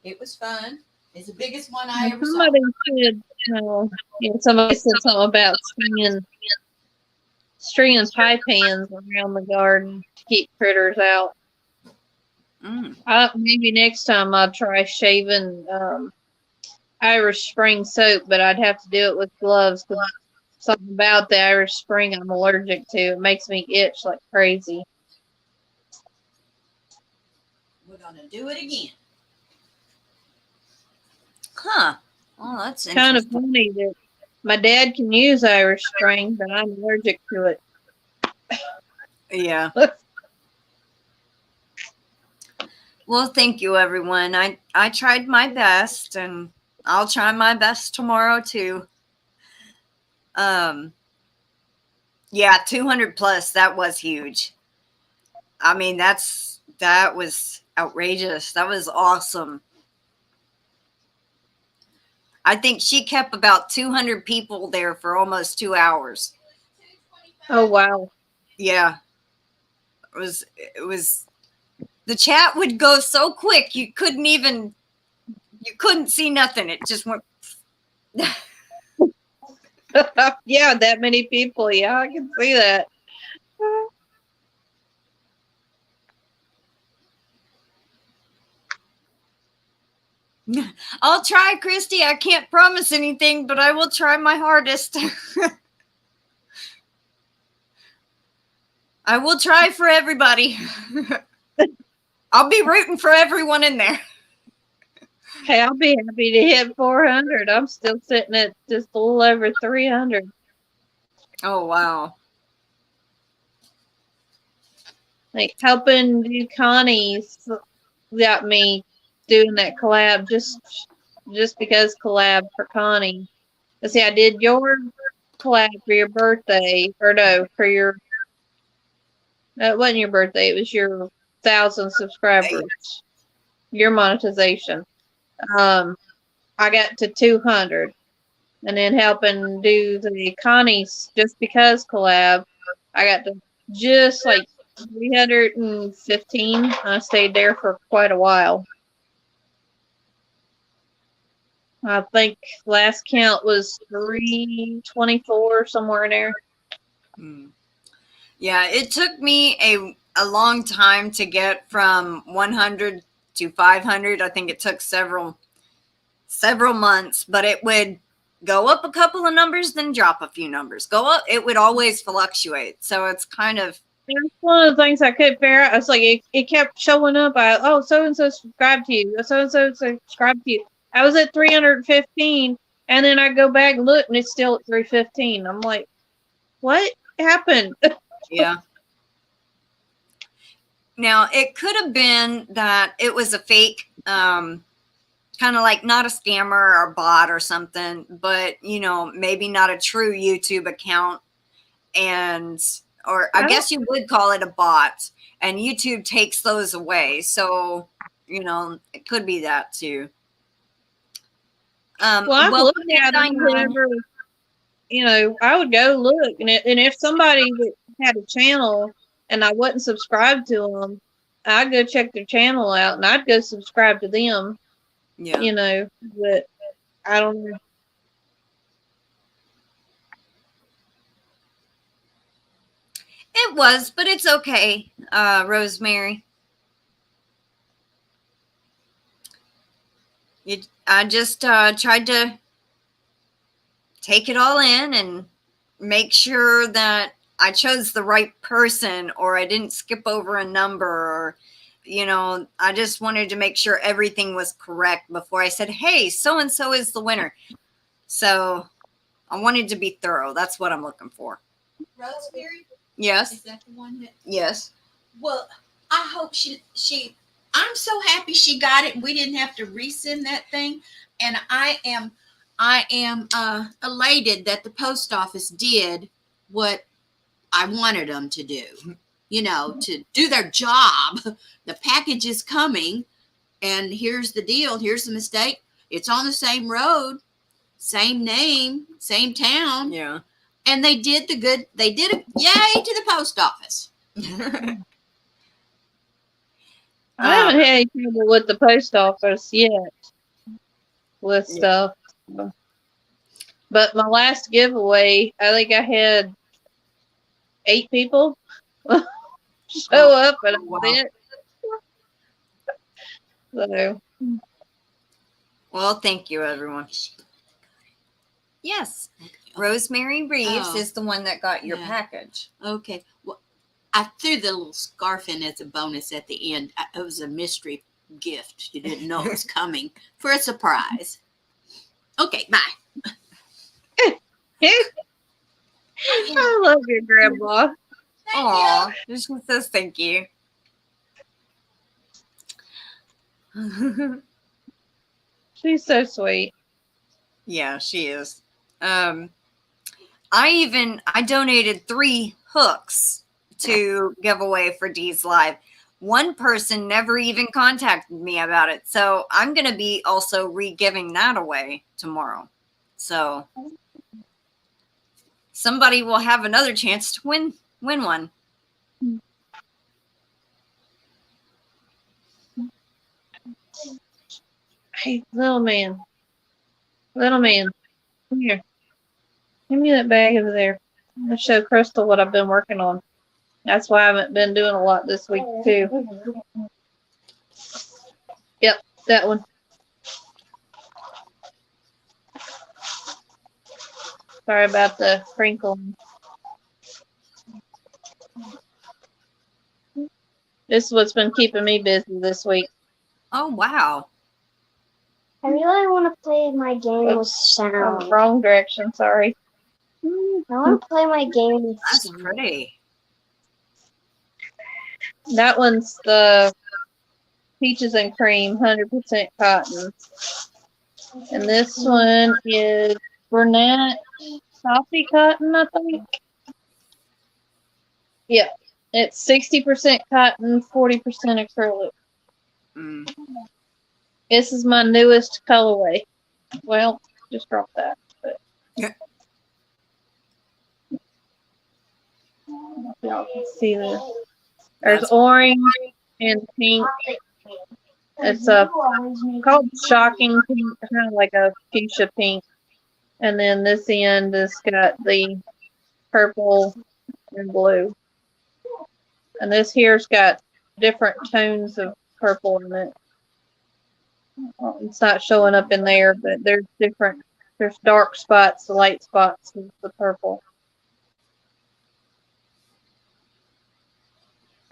It was fun. It's the biggest one I ever saw. Somebody said something about stringing pie pans around the garden to keep critters out. Maybe next time I'll try shaving Irish Spring soap, but I'd have to do it with gloves because something about the Irish Spring I'm allergic to. It makes me itch like crazy. We're going to do it again. Huh. Oh, that's kind of funny that my dad can use Irish Spring, but I'm allergic to it. Yeah. Well, thank you, everyone. I tried my best, and I'll try my best tomorrow too. Yeah, 200 plus. That was huge. I mean, that was outrageous. That was awesome. I think she kept about 200 people there for almost 2 hours. Oh, wow. Yeah. It was the chat would go so quick you couldn't see nothing. It just went. Yeah, that many people. Yeah, I can see that. I'll try, Christy. I can't promise anything, but I will try my hardest. I will try for everybody. I'll be rooting for everyone in there. Hey, I'll be happy to hit 400. I'm still sitting at just a little over 300. Oh, wow. Like helping do Connie's got me doing that collab just because collab for Connie. Let's see, I did your collab for your birthday, or no, for your it wasn't your birthday, it was your 1,000 subscribers, your monetization. I got to 200, and then helping do the Connie's just because collab, I got to just like 315. I stayed there for quite a while. I think last count was 324, somewhere in there. Yeah, it took me a long time to get from 100 to 500. I think it took several months, but it would go up a couple of numbers, then drop a few numbers. Go up, it would always fluctuate. So it's kind of. That's one of the things I couldn't figure out. It's like it kept showing up. So and so subscribed to you. So and so subscribed to you. I was at 315, and then I go back and look, and it's still at 315. I'm like, what happened? Yeah. Now, it could have been that it was a fake, kind of like not a scammer or bot or something, but, you know, maybe not a true YouTube account. Or I guess you would call it a bot, and YouTube takes those away. So, you know, it could be that too. Well, I looked at them whenever, you know, I would go look, and if somebody had a channel and I wasn't subscribed to them, I'd go check their channel out, and I'd go subscribe to them. Yeah. You know, but I don't know. It was, but it's okay, Rosemary. I just tried to take it all in and make sure that I chose the right person, or I didn't skip over a number, or, you know, I just wanted to make sure everything was correct before I said, hey, so-and-so is the winner. So I wanted to be thorough. That's what I'm looking for. Rosemary? Yes. Is that the one that? Yes. Well, I hope I'm so happy she got it. We didn't have to resend that thing. And I am elated that the post office did what I wanted them to do, you know, to do their job. The package is coming, and here's the deal. Here's the mistake. It's on the same road, same name, same town. Yeah. And they did it. Yay to the post office. I haven't had any trouble with the post office yet with stuff. But my last giveaway, I think I had 8 people show up, and I did. So. Well, thank you, everyone. Yes. Rosemary Reeves is the one that got your package. Okay. Well, I threw the little scarf in as a bonus at the end. It was a mystery gift. You didn't know it was coming for a surprise. Okay, bye. I love your grandma. Aw, she says thank you. She's so sweet. Yeah, she is. I donated 3 hooks to give away for Dee's Live. One person never even contacted me about it. So I'm going to be also re-giving that away tomorrow. So somebody will have another chance to win one. Hey, little man. Little man. Come here. Give me that bag over there. I'm going to show Crystal what I've been working on. That's why I haven't been doing a lot this week, too. Yep, that one. Sorry about the sprinkling. This is what's been keeping me busy this week. Oh, wow. I really want to play my game with sound. Wrong direction, sorry. I want to play my game with That's sound. pretty. That one's the Peaches and Cream, 100% cotton. And this one is Burnett Softly Cotton, I think. Yeah, it's 60% cotton, 40% acrylic. Mm. This is my newest colorway. Well, just drop that. But. Yeah. Y'all can see this. There's orange and pink. It's called shocking pink, kind of like a fuchsia pink. And then this end has got the purple and blue. And this here's got different tones of purple in it. It's not showing up in there, but there's different There's dark spots, the light spots is the purple.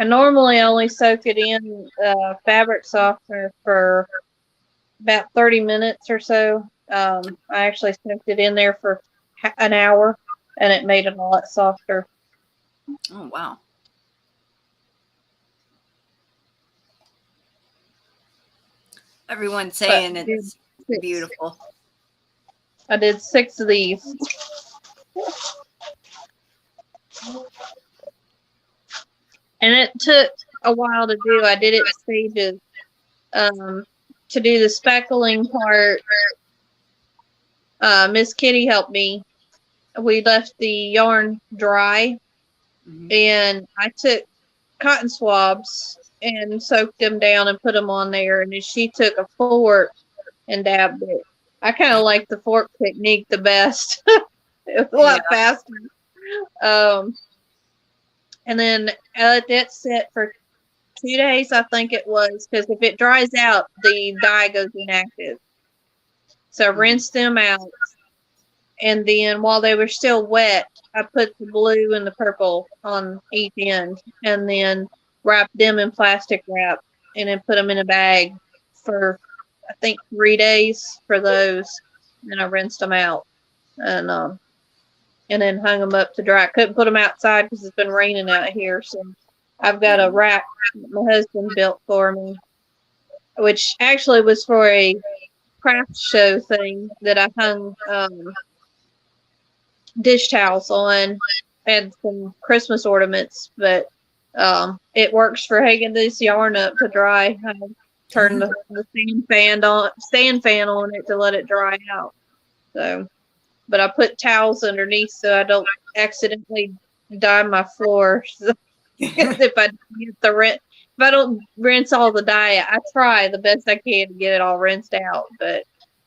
I normally only soak it in fabric softener for about 30 minutes or so. I actually soaked it in there for an hour, and it made it a lot softer. Oh, wow. Everyone's saying it's beautiful. I did 6 of these. And it took a while to do. I did it in stages. To do the speckling part, Miss Kitty helped me. We left the yarn dry, and I took cotton swabs and soaked them down and put them on there. And then she took a fork and dabbed it. I kind of like the fork technique the best. It was a lot faster. And then I let that sit for 2 days, I think it was, because if it dries out, the dye goes inactive. So I rinsed them out, and then while they were still wet, I put the blue and the purple on each end, and then wrapped them in plastic wrap, and then put them in a bag for, I think, 3 days for those. And I rinsed them out, and then hung them up to dry. I couldn't put them outside because it's been raining out here, so I've got a rack that my husband built for me, which actually was for a craft show thing that I hung dish towels on and some Christmas ornaments, but it works for hanging this yarn up to dry. I turned the stand fan on it to let it dry out. So, but I put towels underneath so I don't accidentally dye my floor. If I don't rinse all the dye, I try the best I can to get it all rinsed out. But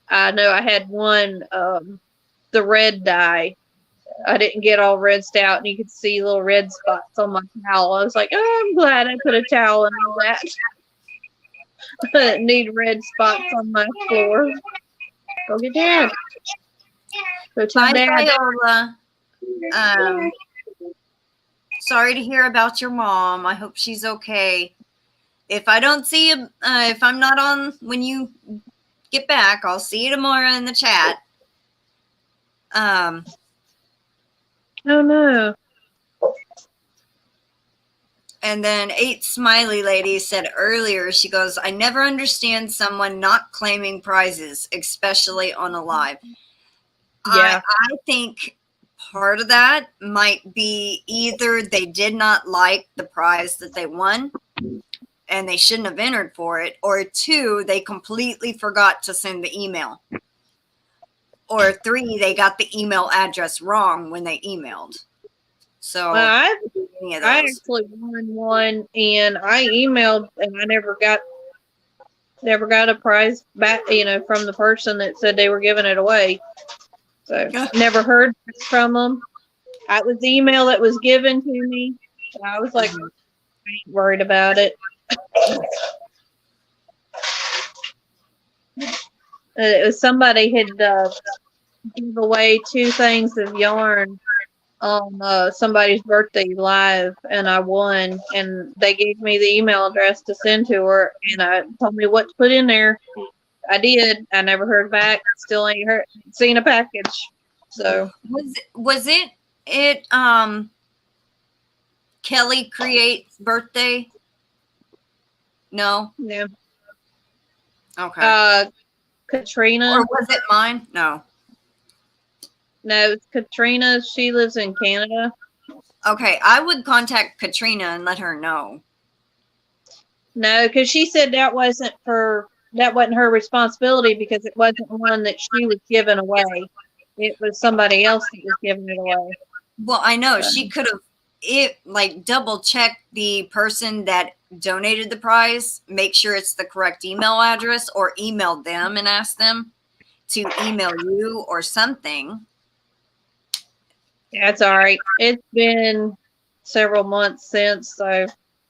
I know I had one, the red dye, I didn't get all rinsed out, and you could see little red spots on my towel. I was like, oh, I'm glad I put a towel in all that. I didn't need red spots on my floor. Go get Dad. Go tell Dad. Viola. Sorry to hear about your mom. I hope she's okay. If I don't see you, if I'm not on when you get back, I'll see you tomorrow in the chat. Oh no. And then 8 Smiley Lady said earlier, she goes, I never understand someone not claiming prizes, especially on a live. Yeah. I think part of that might be either they did not like the prize that they won and they shouldn't have entered for it, or 2, they completely forgot to send the email, or 3, they got the email address wrong when they emailed. So I actually won one, and I emailed, and I never got a prize back, from the person that said they were giving it away. So never heard from them. It was the email that was given to me. So I was like, I ain't worried about it. It was somebody had give away 2 things of yarn on somebody's birthday live, and I won, and they gave me the email address to send to her, and told me what to put in there. I did. I never heard back. Still ain't seen a package. So was it Kelly Create's birthday? No. Yeah. Okay. Katrina. Or was it mine? No. No, it's Katrina. She lives in Canada. Okay, I would contact Katrina and let her know. No, because she said that wasn't her responsibility, because it wasn't one that she was giving away. It was somebody else that was giving it away. Well, I know she could have double checked the person that donated the prize, make sure it's the correct email address, or emailed them and asked them to email you or something. That's all right. It's been several months since, so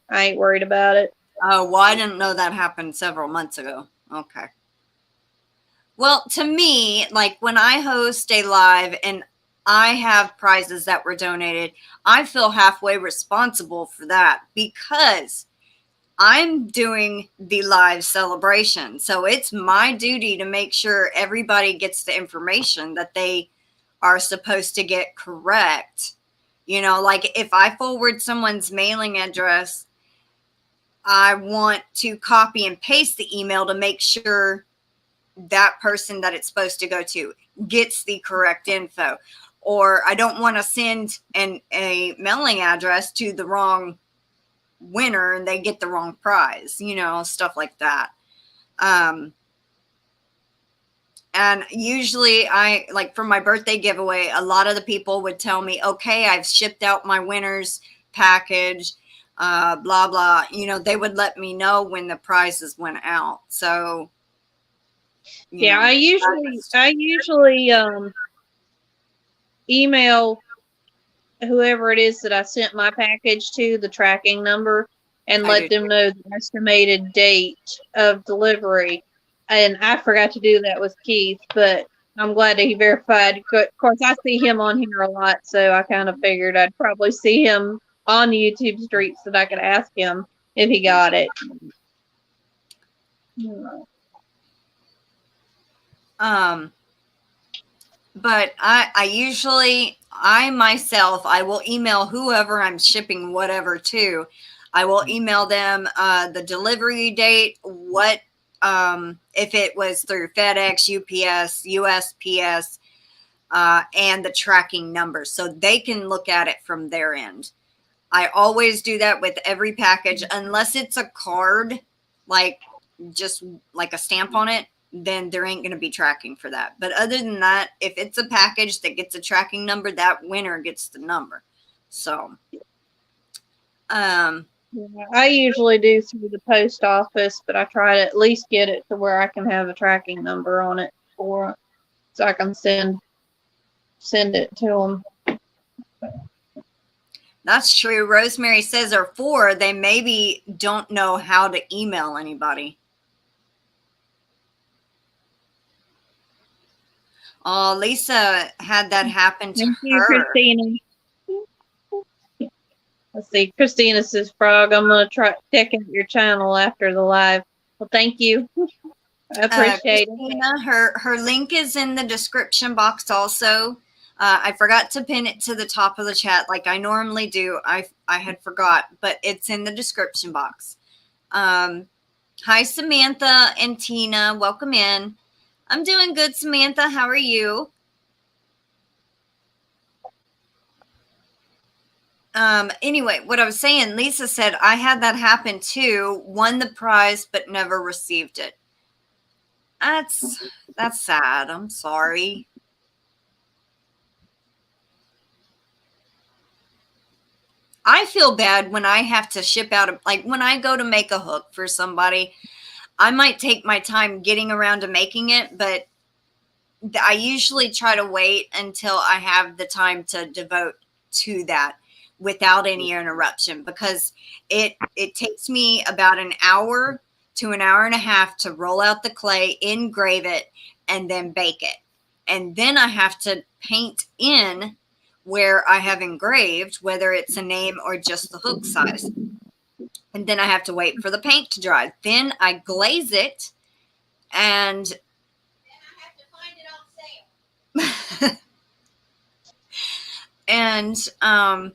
I ain't worried about it. Oh, well, I didn't know that happened several months ago. Okay. Well, to me, like when I host a live and I have prizes that were donated, I feel halfway responsible for that because I'm doing the live celebration. So it's my duty to make sure everybody gets the information that they are supposed to get correct. You know, like if I forward someone's mailing address, I want to copy and paste the email to make sure that person that it's supposed to go to gets the correct info. Or I don't want to send a mailing address to the wrong winner and they get the wrong prize, you know, stuff like that. And usually I, like for my birthday giveaway, a lot of the people would tell me, okay, I've shipped out my winner's package, blah, blah. You know, they would let me know when the prizes went out. So, Yeah, know, I usually email whoever it is that I sent my package to the tracking number and let them know the estimated date of delivery. And I forgot to do that with Keith, but I'm glad that he verified. Of course, I see him on here a lot, so I kind of figured I'd probably see him on YouTube streets so that I could ask him if he got it. But I usually, I myself, I will email whoever I'm shipping whatever to. I will email them the delivery date, what, if it was through FedEx, UPS, USPS, and the tracking number so they can look at it from their end. I always do that with every package, unless it's a card, like just like a stamp on it, then there ain't going to be tracking for that. But other than that, if it's a package that gets a tracking number, that winner gets the number. So, I usually do through the post office, but I try to at least get it to where I can have a tracking number on it for, so I can send it to them. That's true. Rosemary says, or 4, they maybe don't know how to email anybody. Oh, Lisa had that happen to Thank you, her. Christina. Let's see. Christina says, Frog, I'm going to try check out your channel after the live. Well, thank you. I appreciate Christina, it. her link is in the description box also. I forgot to pin it to the top of the chat like I normally do. I had forgot, but it's in the description box. Hi, Samantha and Tina. Welcome in. I'm doing good, Samantha. How are you? Anyway, what I was saying, Lisa said, I had that happen too. Won the prize, but never received it. That's sad. I'm sorry. I feel bad when I have to ship out, like when I go to make a hook for somebody, I might take my time getting around to making it, but I usually try to wait until I have the time to devote to that without any interruption, because it takes me about an hour to an hour and a half to roll out the clay, engrave it, and then bake it. And then I have to paint in where I have engraved, whether it's a name or just the hook size. And then I have to wait for the paint to dry. Then I glaze it, and then I have to find it on sale. And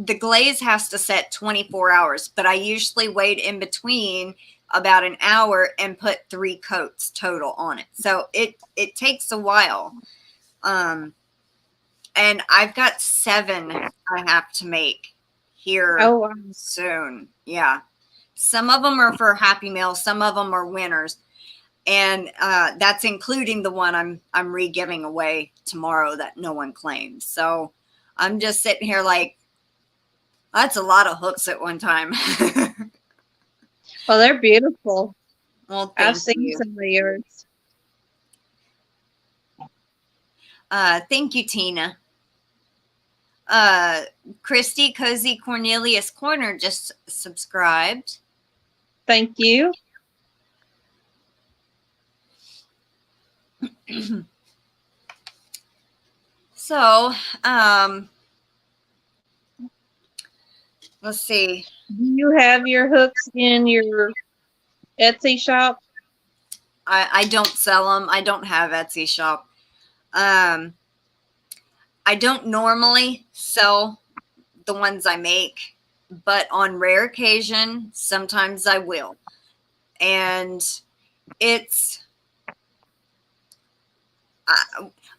the glaze has to set 24 hours, but I usually wait in between about an hour and put 3 coats total on it. So it takes a while. And I've got 7 I have to make here soon. Yeah. Some of them are for Happy Meal. Some of them are winners. And that's including the one I'm re-giving away tomorrow that no one claims. So I'm just sitting here like, that's a lot of hooks at one time. Well, they're beautiful. Well, I've seen some of yours. Thank you, Tina. Christy Cozy Cornelius Corner just subscribed. Thank you. So, let's see. Do you have your hooks in your Etsy shop? I don't sell them. I don't have Etsy shop. I don't normally sell the ones I make, but on rare occasion, sometimes I will. And it's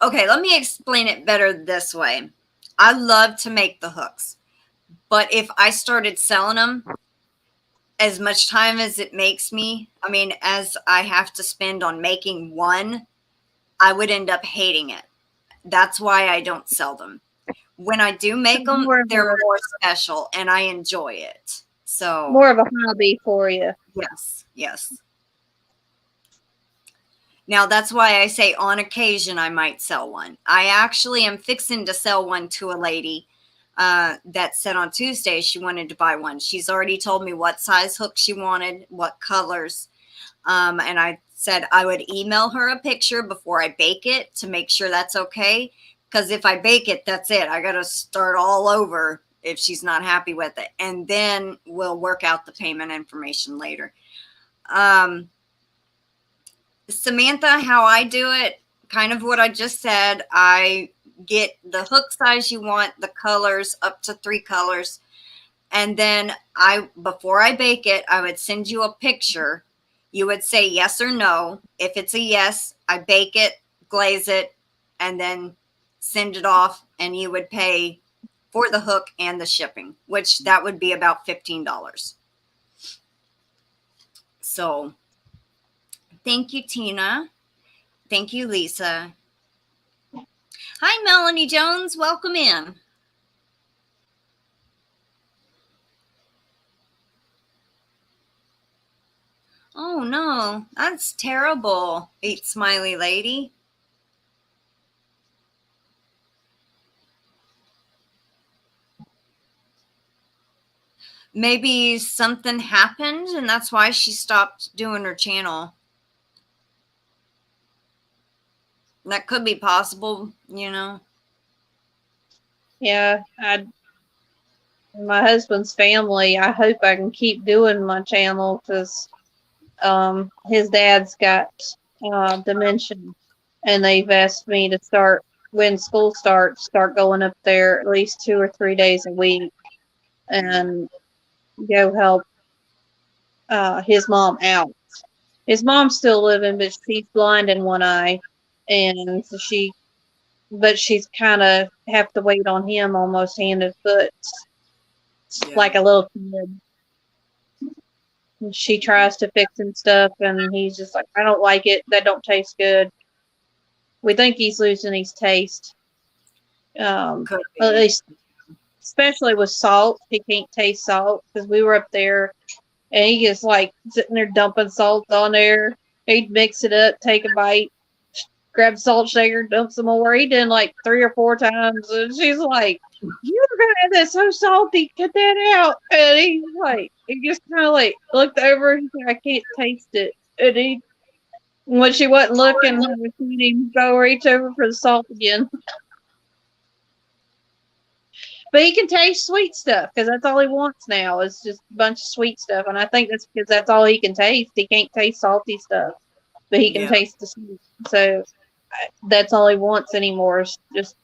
okay. Let me explain it better this way. I love to make the hooks, but if I started selling them, as much time as it makes me, I mean, as I have to spend on making one, I would end up hating it. That's why I don't sell them. When I do make them, they're more special and I enjoy it. So more of a hobby for you. yes, yes. Now that's why I say on occasion I might sell one. I actually am fixing to sell one to a lady that said on Tuesday she wanted to buy one. She's already told me what size hook she wanted, what colors. And I said I would email her a picture before I bake it to make sure that's okay. Because if I bake it, that's it. I got to start all over if she's not happy with it. And then we'll work out the payment information later. Samantha, how I do it, kind of what I just said. I get the hook size you want, the colors, up to 3 colors. And then before I bake it, I would send you a picture. You would say yes or no. If it's a yes, I bake it, glaze it, and then send it off. And you would pay for the hook and the shipping, which that would be about $15. So thank you, Tina. Thank you, Lisa. Hi, Melanie Jones. Welcome in. Oh, no. That's terrible. Eat smiley lady. Maybe something happened and that's why she stopped doing her channel. That could be possible, you know. Yeah, my husband's family, I hope I can keep doing my channel because his dad's got dementia, and they've asked me to start when school starts, start going up there at least 2 or 3 days a week and go help his mom out. His mom's still living, but she's blind in one eye, and so she's kind of have to wait on him almost hand and foot, like a little kid. And she tries to fix and stuff, and he's just like, I don't like it. That don't taste good. We think he's losing his taste. At least, especially with salt, he can't taste salt because we were up there, and he just like sitting there dumping salt on there. He'd mix it up, take a bite, grab salt shaker, dump some more. He did like 3 or 4 times, and she's like, "You were gonna have that so salty, get that out." And he's like, he just kind of like looked over and said, "I can't taste it." And when she wasn't looking, I would see him go reach over for the salt again. But he can taste sweet stuff because that's all he wants now is just a bunch of sweet stuff. And I think that's because that's all he can taste. He can't taste salty stuff, but he can taste the sweet. So that's all he wants anymore. Is just,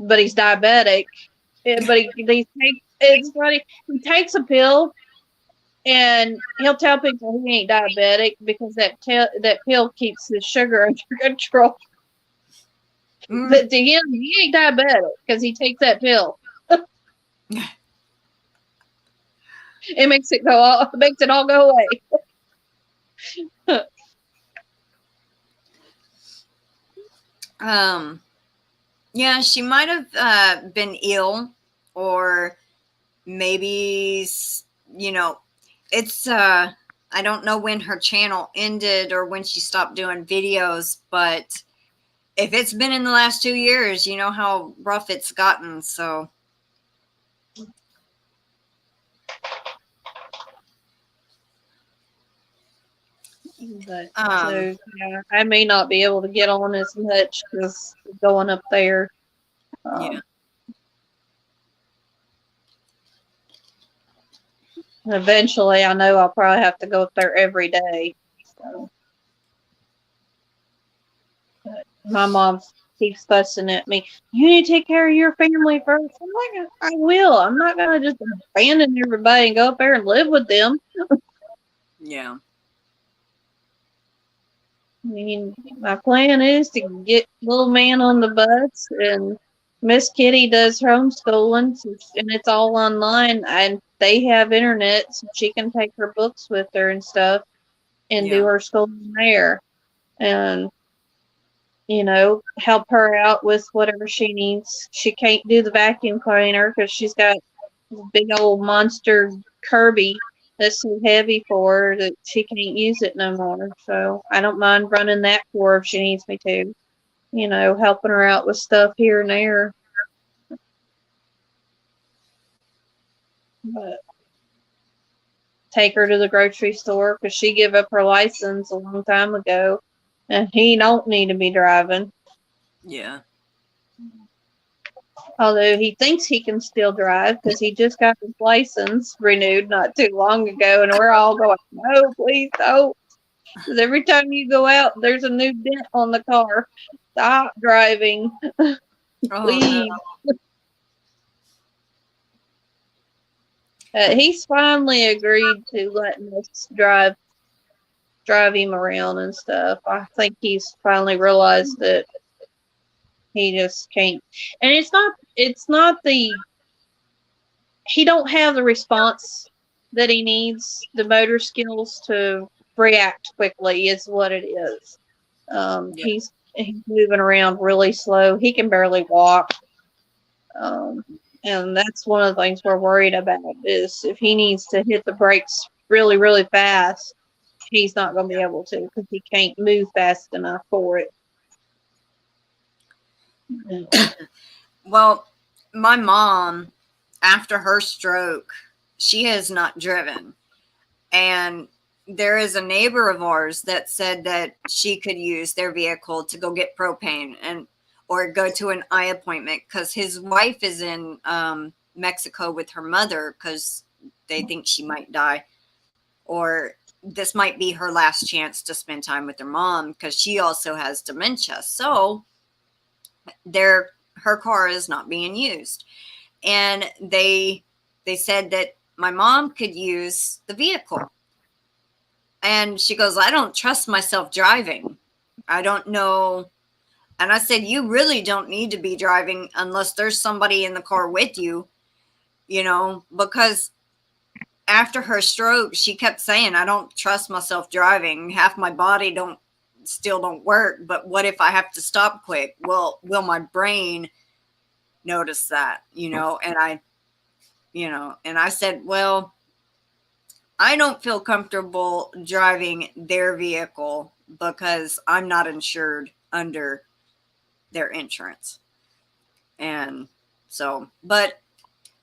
but he's diabetic. But it's funny. He takes a pill, and he'll tell people he ain't diabetic because that pill keeps his sugar under control. But to him, he ain't diabetic because he takes that pill. It makes it all go away. Yeah, she might have been ill, or maybe, you know, it's I don't know when her channel ended or when she stopped doing videos, but if it's been in the last 2 years, you know how rough it's gotten. So But Um, so yeah, I may not be able to get on as much because going up there. yeah. Eventually, I know I'll probably have to go up there every day. So, but my mom keeps fussing at me. You need to take care of your family first. I'm like, I will. I'm not gonna just abandon everybody and go up there and live with them. Yeah. I mean, my plan is to get little man on the bus, and Miss Kitty does homeschooling, and it's all online, and they have internet, so she can take her books with her and stuff, and do Yeah. her schooling there, and help her out with whatever she needs. She can't do the vacuum cleaner because she's got this big old monster Kirby that's so heavy for her that she can't use it no more. So I don't mind running that for her if she needs me to. Helping her out with stuff here and there. But take her to the grocery store because she gave up her license a long time ago, and he don't need to be driving. Yeah. Although he thinks he can still drive because he just got his license renewed not too long ago, and we're all going, no, please don't. Because every time you go out, there's a new dent on the car. Stop driving, Oh, no. please. He's finally agreed to letting us drive him around and stuff. I think he's finally realized that he just can't. And it's not he don't have the response that he needs, the motor skills to react quickly is what it is. Yeah. He's moving around really slow. He can barely walk. And that's one of the things we're worried about is if he needs to hit the brakes really, really fast, he's not going to be able to because he can't move fast enough for it. Well, my mom, after her stroke, she has not driven. And there is a neighbor of ours that said that she could use their vehicle to go get propane or go to an eye appointment because his wife is in Mexico with her mother because they think she might die, or this might be her last chance to spend time with her mom because she also has dementia. So her car is not being used, and they said that my mom could use the vehicle. And she goes, I don't trust myself driving. I don't know. And I said, you really don't need to be driving unless there's somebody in the car with you, because after her stroke, she kept saying, I don't trust myself driving. Half my body still don't work. But what if I have to stop quick? Well, will my brain notice that, and I said, well, I don't feel comfortable driving their vehicle because I'm not insured under their insurance. And so, but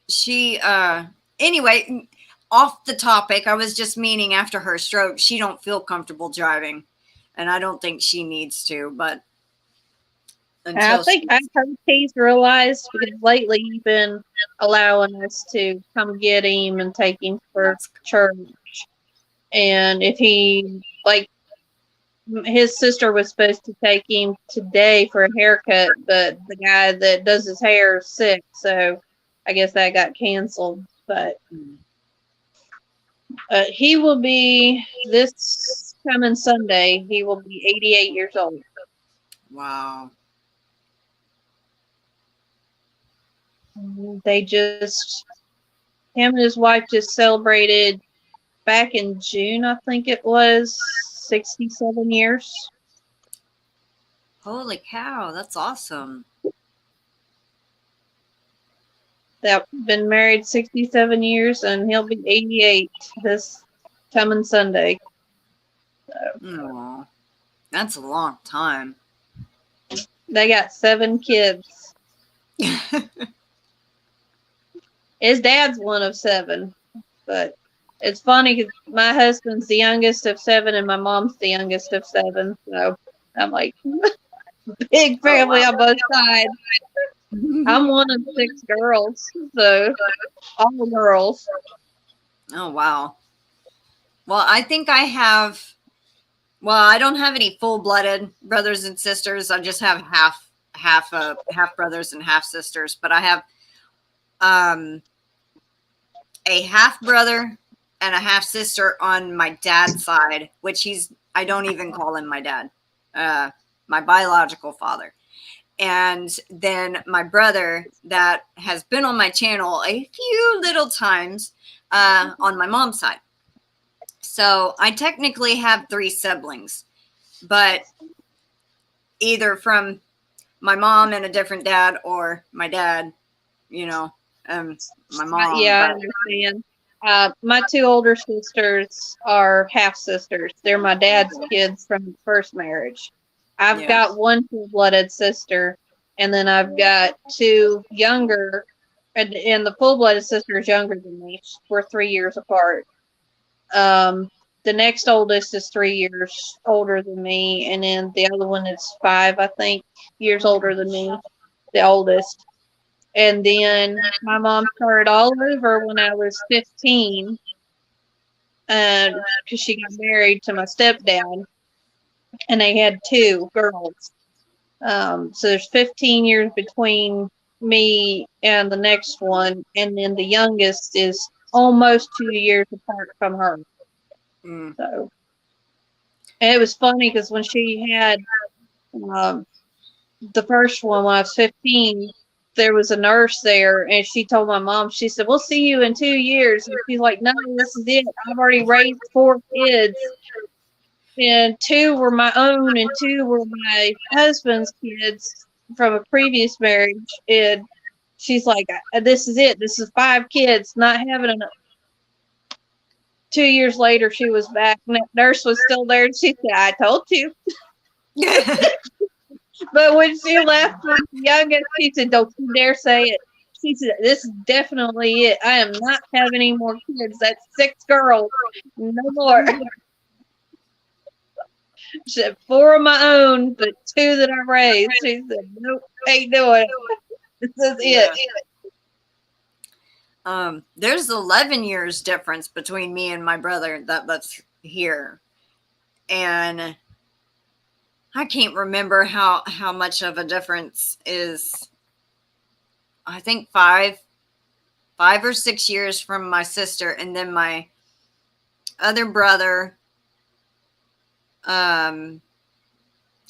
she, anyway, off the topic, I was just meaning after her stroke, she don't feel comfortable driving, and I don't think she needs to, but I think he's realized because lately he's been allowing us to come get him and take him for church. And if his sister was supposed to take him today for a haircut, but the guy that does his hair is sick, so I guess that got canceled. But he will be, this coming Sunday, he will be 88 years old. Wow. Him and his wife just celebrated back in June, I think it was, 67 years. Holy cow, that's awesome. They've been married 67 years, and he'll be 88 this coming Sunday. So. That's a long time. They got 7 kids. His dad's one of 7, but It's funny because my husband's the youngest of 7 and my mom's the youngest of 7. So I'm like, big family on both sides. I'm one of 6 girls, so all girls. Oh, wow. Well, I think I have, well, I don't have any full-blooded brothers and sisters. I just have half brothers and half sisters, but I have a half brother and a half sister on my dad's side, which I don't even call him my dad, my biological father. And then my brother that has been on my channel a few little times on my mom's side. So I technically have 3 siblings, but either from my mom and a different dad or my dad, you know, my mom. Yeah, I understand. My 2 older sisters are half sisters. They're my dad's kids from his first marriage. I've got 1 full-blooded sister, and then I've got 2 younger, and the full-blooded sister is younger than me. We're 3 years apart. The next oldest is 3 years older than me, and then the other one is 5, I think, years older than me, the oldest. And then my mom started all over when I was 15, because she got married to my stepdad, and they had 2 girls. So there's 15 years between me and the next one, and then the youngest is almost 2 years apart from her. So, and it was funny because when she had the first one when I was 15, there was a nurse there, and she told my mom, she said, "We'll see you in 2 years." And she's like, "No, this is it. I've already raised 4 kids, and 2 were my own, and 2 were my husband's kids from a previous marriage." And she's like, "This is it. This is 5 kids, not having enough." 2 years later, she was back, and that nurse was still there, and she said, "I told you." But when she left with the youngest, she said, "Don't you dare say it." She said, "This is definitely it. I am not having any more kids. That's 6 girls. No more." She said, 4 of my own, but 2 that I raised. She said, "Nope, ain't doing it. This is it." There's 11 years difference between me and my brother that's here. And I can't remember how much of a difference is. I think 5 or 6 years from my sister, and then my other brother, on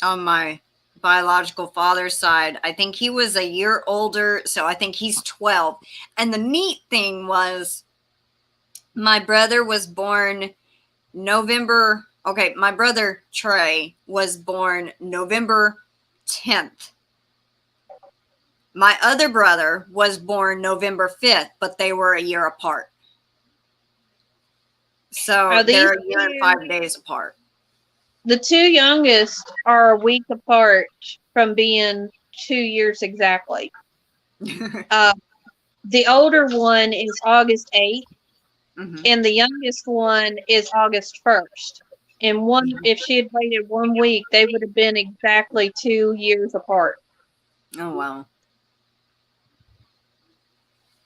my biological father's side, I think he was a year older, so I think he's 12. And the neat thing was, my brother was born November. Okay, my brother Trey was born November 10th. My other brother was born November 5th, but they were a year apart. So they're a year and 5 days apart. The 2 youngest are a week apart from being 2 years exactly. The older one is August 8th, and the youngest one is August 1st. And if she had waited 1 week, they would have been exactly 2 years apart. Oh, wow.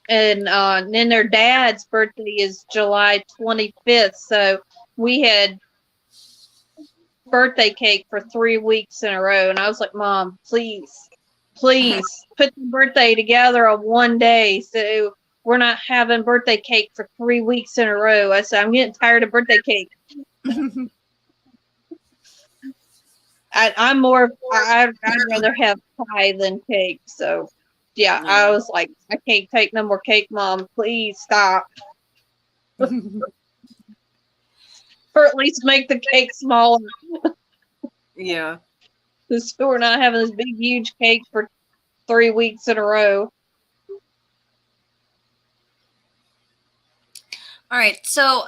And then their dad's birthday is July 25th. So we had birthday cake for 3 weeks in a row. And I was like, "Mom, please put the birthday together on one day. So we're not having birthday cake for 3 weeks in a row." I said, "I'm getting tired of birthday cake." I'd rather have pie than cake. So yeah, I was like, "I can't take no more cake, Mom. Please stop." Or at least make the cake smaller. Yeah. So we're not having this big, huge cake for 3 weeks in a row. All right. So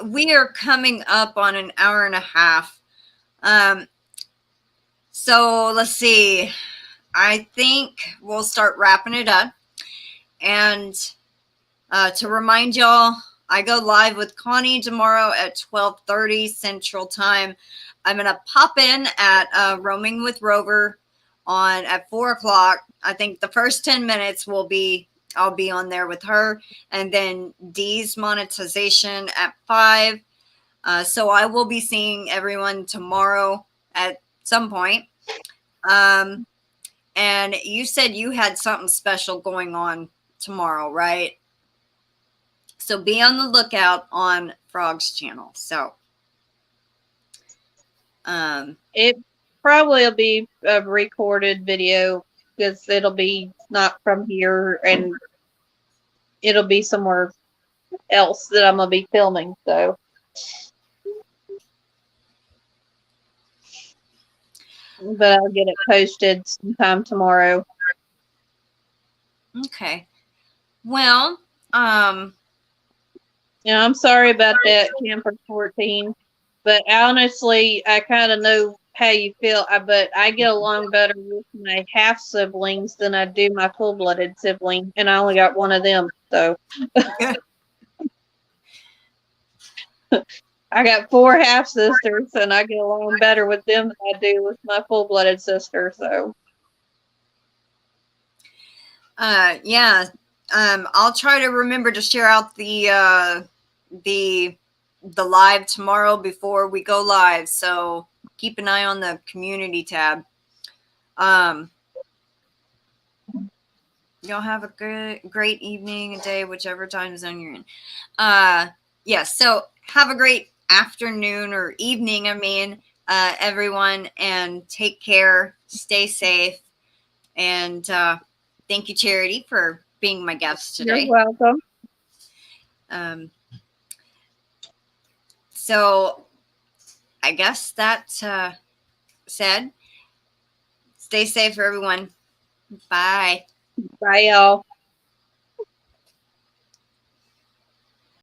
we are coming up on an hour and a half. So let's see. I think we'll start wrapping it up. And to remind y'all, I go live with Connie tomorrow at 12:30 Central Time. I'm going to pop in at Roaming with Rover at 4 o'clock. I think the first 10 minutes I'll be on there with her, and then Dee's monetization at 5. So I will be seeing everyone tomorrow at some point. And you said you had something special going on tomorrow, right? So be on the lookout on Frog's channel. So it probably will be a recorded video because it'll be not from here and it'll be somewhere else that I'm gonna be filming. So but I'll get it posted sometime tomorrow. okay. Well, Yeah, I'm sorry about that, Camper 14. But honestly, I kind of know how you feel. But I get along better with my half siblings than I do my full blooded sibling, and I only got one of them. So I got 4 half sisters, and I get along better with them than I do with my full blooded sister. So yeah. I'll try to remember to share out the live tomorrow before we go live. So keep an eye on the community tab. Y'all have a great evening, a day, whichever time zone you're in. Yes. So have a great afternoon or evening. Everyone, and take care. Stay safe. And thank you, Charity, for being my guest today. you're welcome. So I guess that said, stay safe, everyone. Bye. Bye, y'all.